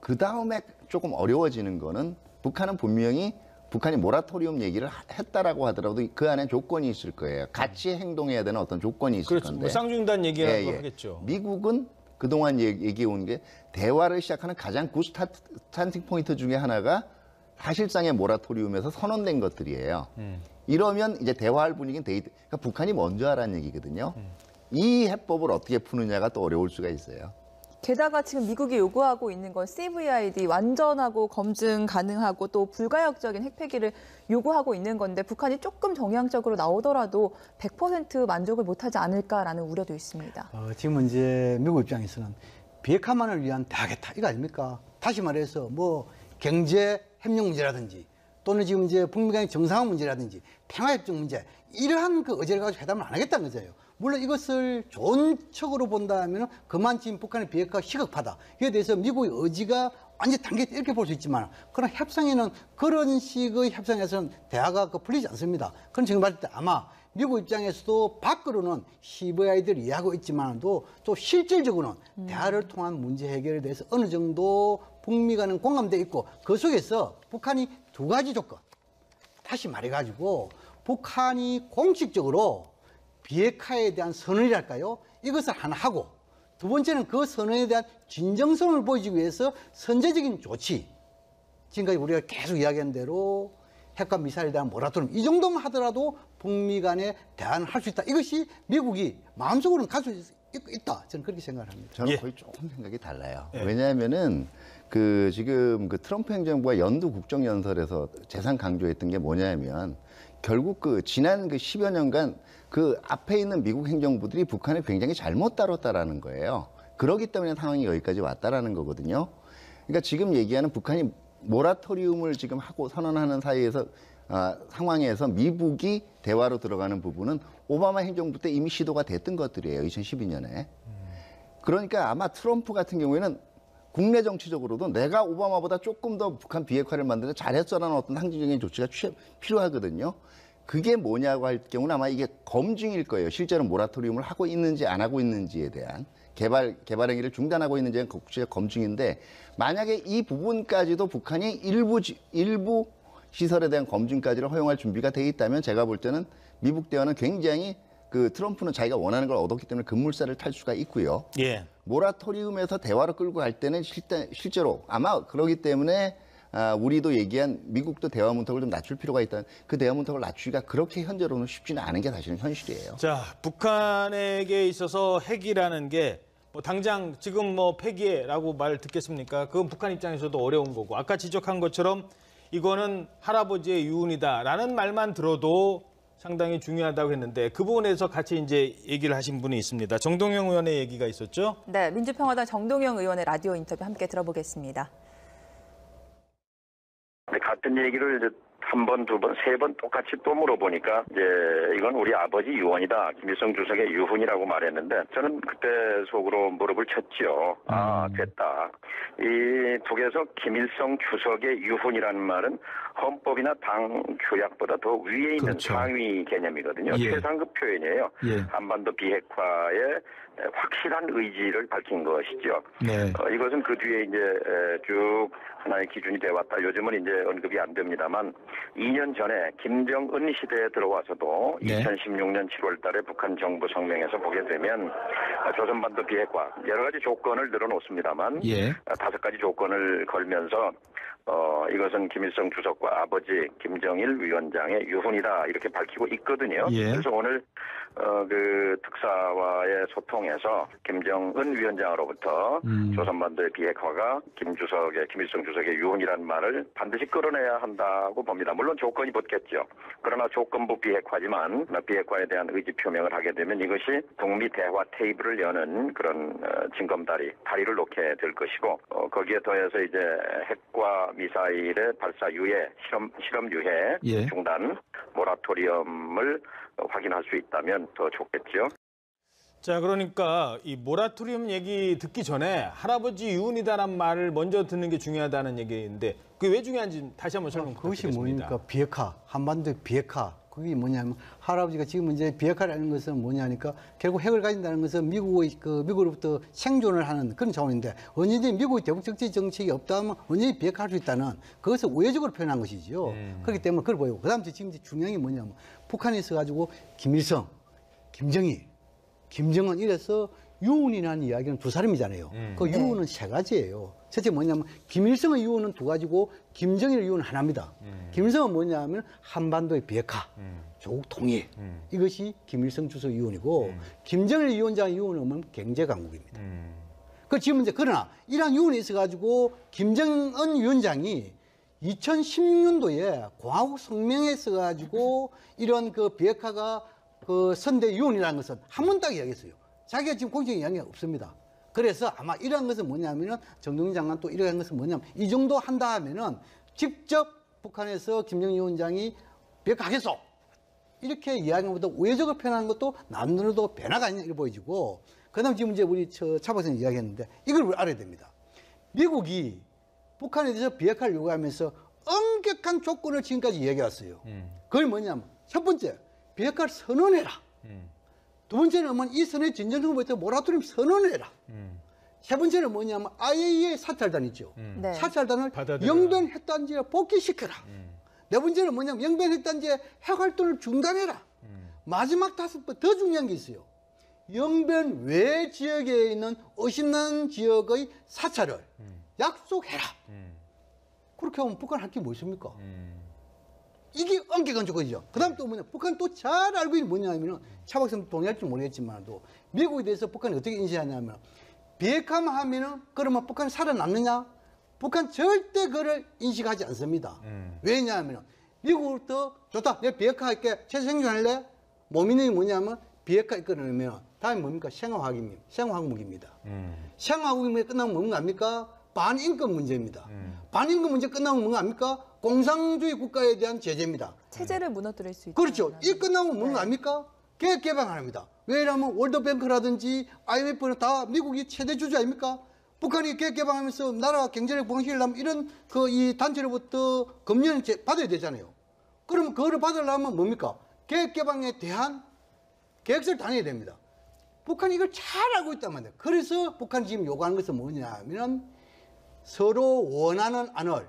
그 다음에 조금 어려워지는 거는 북한은 분명히 북한이 모라토리움 얘기를 했다라고 하더라도 그 안에 조건이 있을 거예요. 같이 행동해야 되는 어떤 조건이 있을 그렇죠. 건데. 뭐 쌍중단 얘기라고 하겠죠. 미국은 그동안 얘기해 온 게 대화를 시작하는 가장 굿 스타팅 포인트 중에 하나가 사실상의 모라토리움에서 선언된 것들이에요. 이러면 이제 대화할 분위기는 그러니까 북한이 먼저 하라는 얘기거든요. 이 해법을 어떻게 푸느냐가 또 어려울 수가 있어요. 게다가 지금 미국이 요구하고 있는 건 CVID 완전하고 검증 가능하고 또 불가역적인 핵폐기를 요구하고 있는 건데 북한이 조금 정량적으로 나오더라도 100% 만족을 못하지 않을까라는 우려도 있습니다. 지금 이제 미국 입장에서는 비핵화만을 위한 대화겠다 이거 아닙니까? 다시 말해서 뭐 경제 협력 문제라든지 또는 지금 이제 북미 간의 정상화 문제라든지 평화협정 문제 이러한 그 의제를 가지고 회담을 안 하겠다는 거죠. 물론 이것을 좋은 척으로 본다면 그만 지금 북한의 비핵화가 시급하다. 이에 대해서 미국의 의지가 완전히 담겨있다 이렇게 볼 수 있지만 그러나 협상에는 그런 식의 협상에서는 대화가 풀리지 않습니다. 그런 지금 봤을 때 아마 미국 입장에서도 밖으로는 CVID를 이해하고 있지만도 또 실질적으로는 대화를 통한 문제 해결에 대해서 어느 정도 북미 간은 공감돼 있고 그 속에서 북한이 두 가지 조건. 다시 말해가지고 북한이 공식적으로 비핵화에 대한 선언이랄까요? 이것을 하나 하고 두 번째는 그 선언에 대한 진정성을 보여주기 위해서 선제적인 조치. 지금까지 우리가 계속 이야기한 대로 핵과 미사일에 대한 모라토리움 이 정도만 하더라도 북미 간에 대화를 할 수 있다. 이것이 미국이 마음속으로는 가지고 있다. 저는 그렇게 생각합니다. 저는 거의 조금 생각이 달라요. 왜냐하면은 지금 트럼프 행정부가 연두 국정연설에서 재산 강조했던 게 뭐냐면 결국 지난 10여 년간 그 앞에 있는 미국 행정부들이 북한을 굉장히 잘못 다뤘다라는 거예요. 그렇기 때문에 상황이 여기까지 왔다라는 거거든요. 그러니까 지금 얘기하는 북한이 모라토리움을 지금 하고 선언하는 상황에서 미국이 대화로 들어가는 부분은 오바마 행정부 때 이미 시도가 됐던 것들이에요. 2012년에. 그러니까 아마 트럼프 같은 경우에는 국내 정치적으로도 내가 오바마보다 조금 더 북한 비핵화를 만드는 잘했어라는 어떤 상징적인 조치가 필요하거든요. 그게 뭐냐고 할 경우는 아마 이게 검증일 거예요. 실제로 모라토리움을 하고 있는지 안 하고 있는지에 대한 개발 행위를 중단하고 있는지에 대한 검증인데 만약에 이 부분까지도 북한이 일부 시설에 대한 검증까지를 허용할 준비가 돼 있다면 제가 볼 때는 미국 대화는 굉장히 트럼프는 자기가 원하는 걸 얻었기 때문에 급물살을 탈 수가 있고요. 예. 모라토리움에서 대화로 끌고 갈 때는 실제로 아마 그러기 때문에 우리도 얘기한 미국도 대화 문턱을 좀 낮출 필요가 있다는 그 대화 문턱을 낮추기가 그렇게 현재로는 쉽지는 않은 게 사실은 현실이에요. 자, 북한에게 있어서 핵이라는 게 뭐 당장 지금 뭐 폐기해라고 말 듣겠습니까? 그건 북한 입장에서도 어려운 거고 아까 지적한 것처럼 이거는 할아버지의 유언이다라는 말만 들어도 상당히 중요하다고 했는데 그 부분에서 같이 이제 얘기를 하신 분이 있습니다. 정동영 의원의 얘기가 있었죠? 네, 민주평화당 정동영 의원의 라디오 인터뷰 함께 들어보겠습니다. 같은 얘기를 이제 한 번, 두 번, 세 번 똑같이 또 물어보니까 이제 이건 우리 아버지 유언이다. 김일성 주석의 유훈이라고 말했는데 저는 그때 속으로 무릎을 쳤지요. 아, 됐다. 이 북에서 김일성 주석의 유훈이라는 말은 헌법이나 당 규약보다 더 위에 있는 그렇죠. 상위 개념이거든요. 예. 최상급 표현이에요. 예. 한반도 비핵화의 확실한 의지를 밝힌 것이죠. 네. 이것은 그 뒤에 이제 쭉 하나의 기준이 되어왔다. 요즘은 이제 언급이 안 됩니다만 2년 전에 김정은 시대에 들어와서도 네. 2016년 7월 달에 북한 정부 성명에서 보게 되면 조선반도 비핵화 여러 가지 조건을 늘어놓습니다만 예. 5가지 조건을 걸면서 이것은 김일성 주석과 아버지 김정일 위원장의 유훈이다 이렇게 밝히고 있거든요. 예. 그래서 오늘 그 특사와의 소통에서 김정은 위원장으로부터 조선반도의 비핵화가 김일성 주석의 유훈이라는 말을 반드시 끌어내야 한다고 봅니다. 물론 조건이 붙겠죠. 그러나 조건부 비핵화지만 비핵화에 대한 의지 표명을 하게 되면 이것이 북미 대화 테이블을 여는 그런 다리를 놓게 될 것이고 거기에 더해서 이제 핵과 미사일의 발사 유예, 실험 유예 예. 중단 모라토리엄을 확인할 수 있다면 더 좋겠죠. 자, 그러니까 이 모라토리움 얘기 듣기 전에 할아버지 유훈이다라는 말을 먼저 듣는 게 중요하다는 얘기인데 그게 왜 중요한지 다시 한번 설명 그것이 부탁드리겠습니다. 뭡니까? 비핵화, 한반도 비핵화. 그게 뭐냐면 할아버지가 지금 이제 비핵화라는 것은 뭐냐니까 결국 핵을 가진다는 것은 미국으로부터 생존을 하는 그런 차원인데 언제든지 미국의 대북 정치 정책이 없다면 언제든지 비핵화할 수 있다는 그것을 우회적으로 표현한 것이죠. 그렇기 때문에 그걸 보이고 그다음 지금 중요한 게 뭐냐면 북한에 있어 가지고 김일성, 김정일, 김정은 이래서 유훈이라는 이야기는 두 사람이잖아요. 그 유훈은 세 가지예요. 첫째 뭐냐면 김일성의 유훈은 두 가지고 김정일의 유훈은 하나입니다. 김일성은 뭐냐면 한반도의 비핵화, 조국 통일 이것이 김일성 주석 유훈이고 김정일 위원장의 유훈은 뭐냐면 경제 강국입니다. 그 지금 이제 그러나 이러한 유훈이 있어가지고 김정은 위원장이 2016년도에 공화국 성명에 써가지고 이런 그 비핵화가 그 선대 유훈이라는 것은 한 번 딱 이야기했어요. 자기가 지금 공식적인 이야기가 없습니다. 그래서 아마 이러한 것은 뭐냐면은 정동영 장관 또 이러한 것은 뭐냐면 이 정도 한다 하면은 직접 북한에서 김정일 위원장이 비핵화하겠소 이렇게 이야기하는 것보다 우회적으로 표현하는 것도 남들도 변화가 아니냐 이렇게 보여지고 그다음 지금 이제 우리 차 박사님 이야기했는데 이걸 우리 알아야 됩니다. 미국이 북한에 대해서 비핵화를 요구하면서 엄격한 조건을 지금까지 이야기해왔어요. 그게 뭐냐면 첫 번째 비핵화를 선언해라. 두 번째는 뭐 이 선언의 진전 정부에서 모라토리움 선언해라. 세 번째는 뭐냐면 IAEA 사찰단 있죠. 네. 사찰단을 영변 핵단지에 복귀시켜라. 네 번째는 뭐냐면 영변 핵단지의 핵활동을 중단해라. 마지막 다섯 번 더 중요한 게 있어요. 영변 외 지역에 있는 의심나는 지역의 사찰을 약속해라. 그렇게 하면 북한 할 게 뭐 있습니까? 이게 엄격한 조건이죠. 그 다음 또 뭐냐. 북한 또 잘 알고 있는 뭐냐면은 차 박사님 동의할지 모르겠지만도 미국에 대해서 북한이 어떻게 인식하냐면 비핵화만 하면은 그러면 북한이 살아남느냐? 북한 절대 그걸 인식하지 않습니다. 왜냐하면 미국으로부터 좋다. 내가 비핵화할게. 최생존할래? 모민이 뭐냐면 비핵화 이끌어내면 다음에 뭡니까? 생화학무기입니다. 생화학무기 끝나면 뭔가 합니까? 반인권 문제입니다. 반인권 문제 끝나면 뭔가 합니까? 공산주의 국가에 대한 제재입니다. 체제를 무너뜨릴 수 있다. 그렇죠. 이 끝나면 뭔가 합니까? 계획 개방합니다. 왜냐하면 월드뱅크라든지 IMF는 다 미국이 최대 주주 아닙니까? 북한이 계획 개방하면서 나라 경제력 봉쇄하려면 이런 이 단체로부터 검열을 받아야 되잖아요. 그러면 그거를 받으려면 뭡니까? 계획 개방에 대한 계획서를 다녀야 됩니다. 북한이 이걸 잘 알고 있단 말이에요. 그래서 북한이 지금 요구하는 것은 뭐냐면 서로 원하는 안을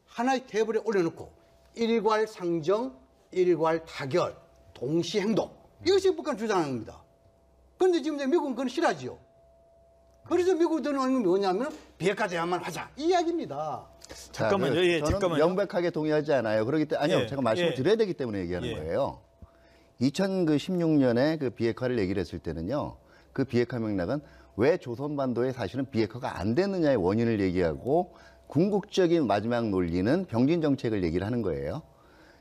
하나의 테이블에 올려놓고 일괄 상정, 일괄 타결, 동시 행동. 이것이 북한 주장하는 겁니다. 그런데 지금 미국은 그건 싫어하지요. 그래서 미국들은 하는 건 뭐냐면 비핵화 대화만 하자. 이 이야기입니다. 잠깐만요. 자, 예, 저는 잠깐만요. 명백하게 동의하지 않아요. 그렇기 때문에 아니요. 예, 제가 말씀을 예. 드려야 되기 때문에 얘기하는 예. 거예요. 2016년에 그 비핵화를 얘기를 했을 때는요. 그 비핵화 맥락은 왜 조선반도에 사실은 비핵화가 안 됐느냐의 원인을 얘기하고 궁극적인 마지막 논리는 병진 정책을 얘기를 하는 거예요.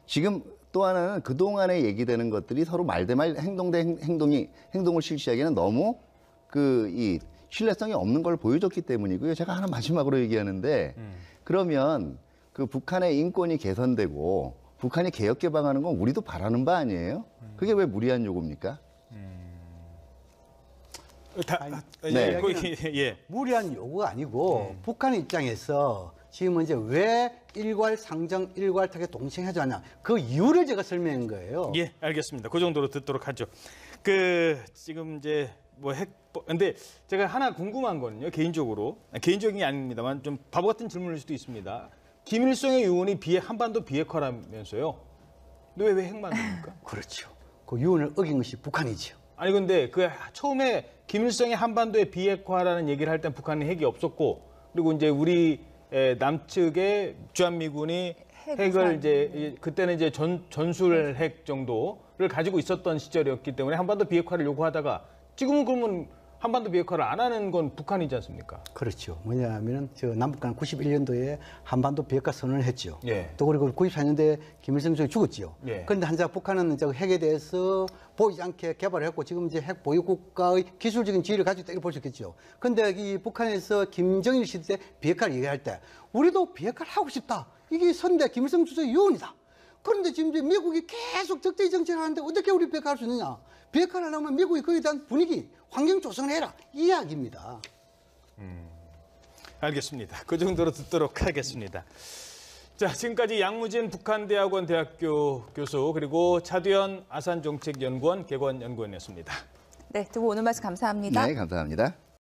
지금 또 하나는 그동안에 얘기되는 것들이 서로 말대말 행동 대 행동을 실시하기에는 너무 이 신뢰성이 없는 걸 보여줬기 때문이고요. 제가 하나 마지막으로 얘기하는데 그러면 그 북한의 인권이 개선되고 북한이 개혁 개방하는 건 우리도 바라는 바 아니에요? 그게 왜 무리한 요구입니까? 네. 예. 무리한 요구가 아니고 북한 입장에서 지금 이제 왜 일괄 상정, 일괄 타격 동시에 하지 않냐 그 이유를 제가 설명한 거예요. 예, 알겠습니다. 그 정도로 듣도록 하죠. 지금 이제 근데 제가 하나 궁금한 거는요, 개인적인 게 아닙니다만 좀 바보 같은 질문일 수도 있습니다. 김일성의 유언이 한반도 비핵화라면서요. 근데 왜 핵 만듭니까? 그렇죠. 그 유언을 어긴 것이 북한이죠. 아니 근데 처음에 김일성이 한반도의 비핵화라는 얘기를 할 땐 북한에 핵이 없었고 그리고 이제 우리 남측의 주한미군이 핵을 이제 그때는 이제 전술 핵 정도를 가지고 있었던 시절이었기 때문에 한반도 비핵화를 요구하다가 지금은 그러면 한반도 비핵화를 안 하는 건 북한이지 않습니까? 그렇죠. 뭐냐면은 남북한 91년도에 한반도 비핵화 선언을 했죠. 예. 또 그리고 94년도에 김일성 주석이 죽었죠. 예. 그런데 한자 북한은 핵에 대해서 보이지 않게 개발을 했고 지금 이제 핵 보유 국가의 기술적인 지위를 가지고 있다 이렇게 볼 수 있겠죠. 그런데 이 북한에서 김정일 시대 때 비핵화를 얘기할 때 우리도 비핵화를 하고 싶다. 이게 선대 김일성 주석의 유언이다. 그런데 지금 이제 미국이 계속 적대적 정책을 하는데 어떻게 우리 비핵화할 수 있느냐? 비핵화를 하려면 미국이 거기에 대한 분위기, 환경 조성을 해라. 이 이야기입니다. 알겠습니다. 그 정도로 듣도록 하겠습니다. 자, 지금까지 양무진 북한대학원 대학교 교수 그리고 차두현 아산정책연구원 개관연구원이었습니다. 네, 두 분 오늘 말씀 감사합니다. 네, 감사합니다.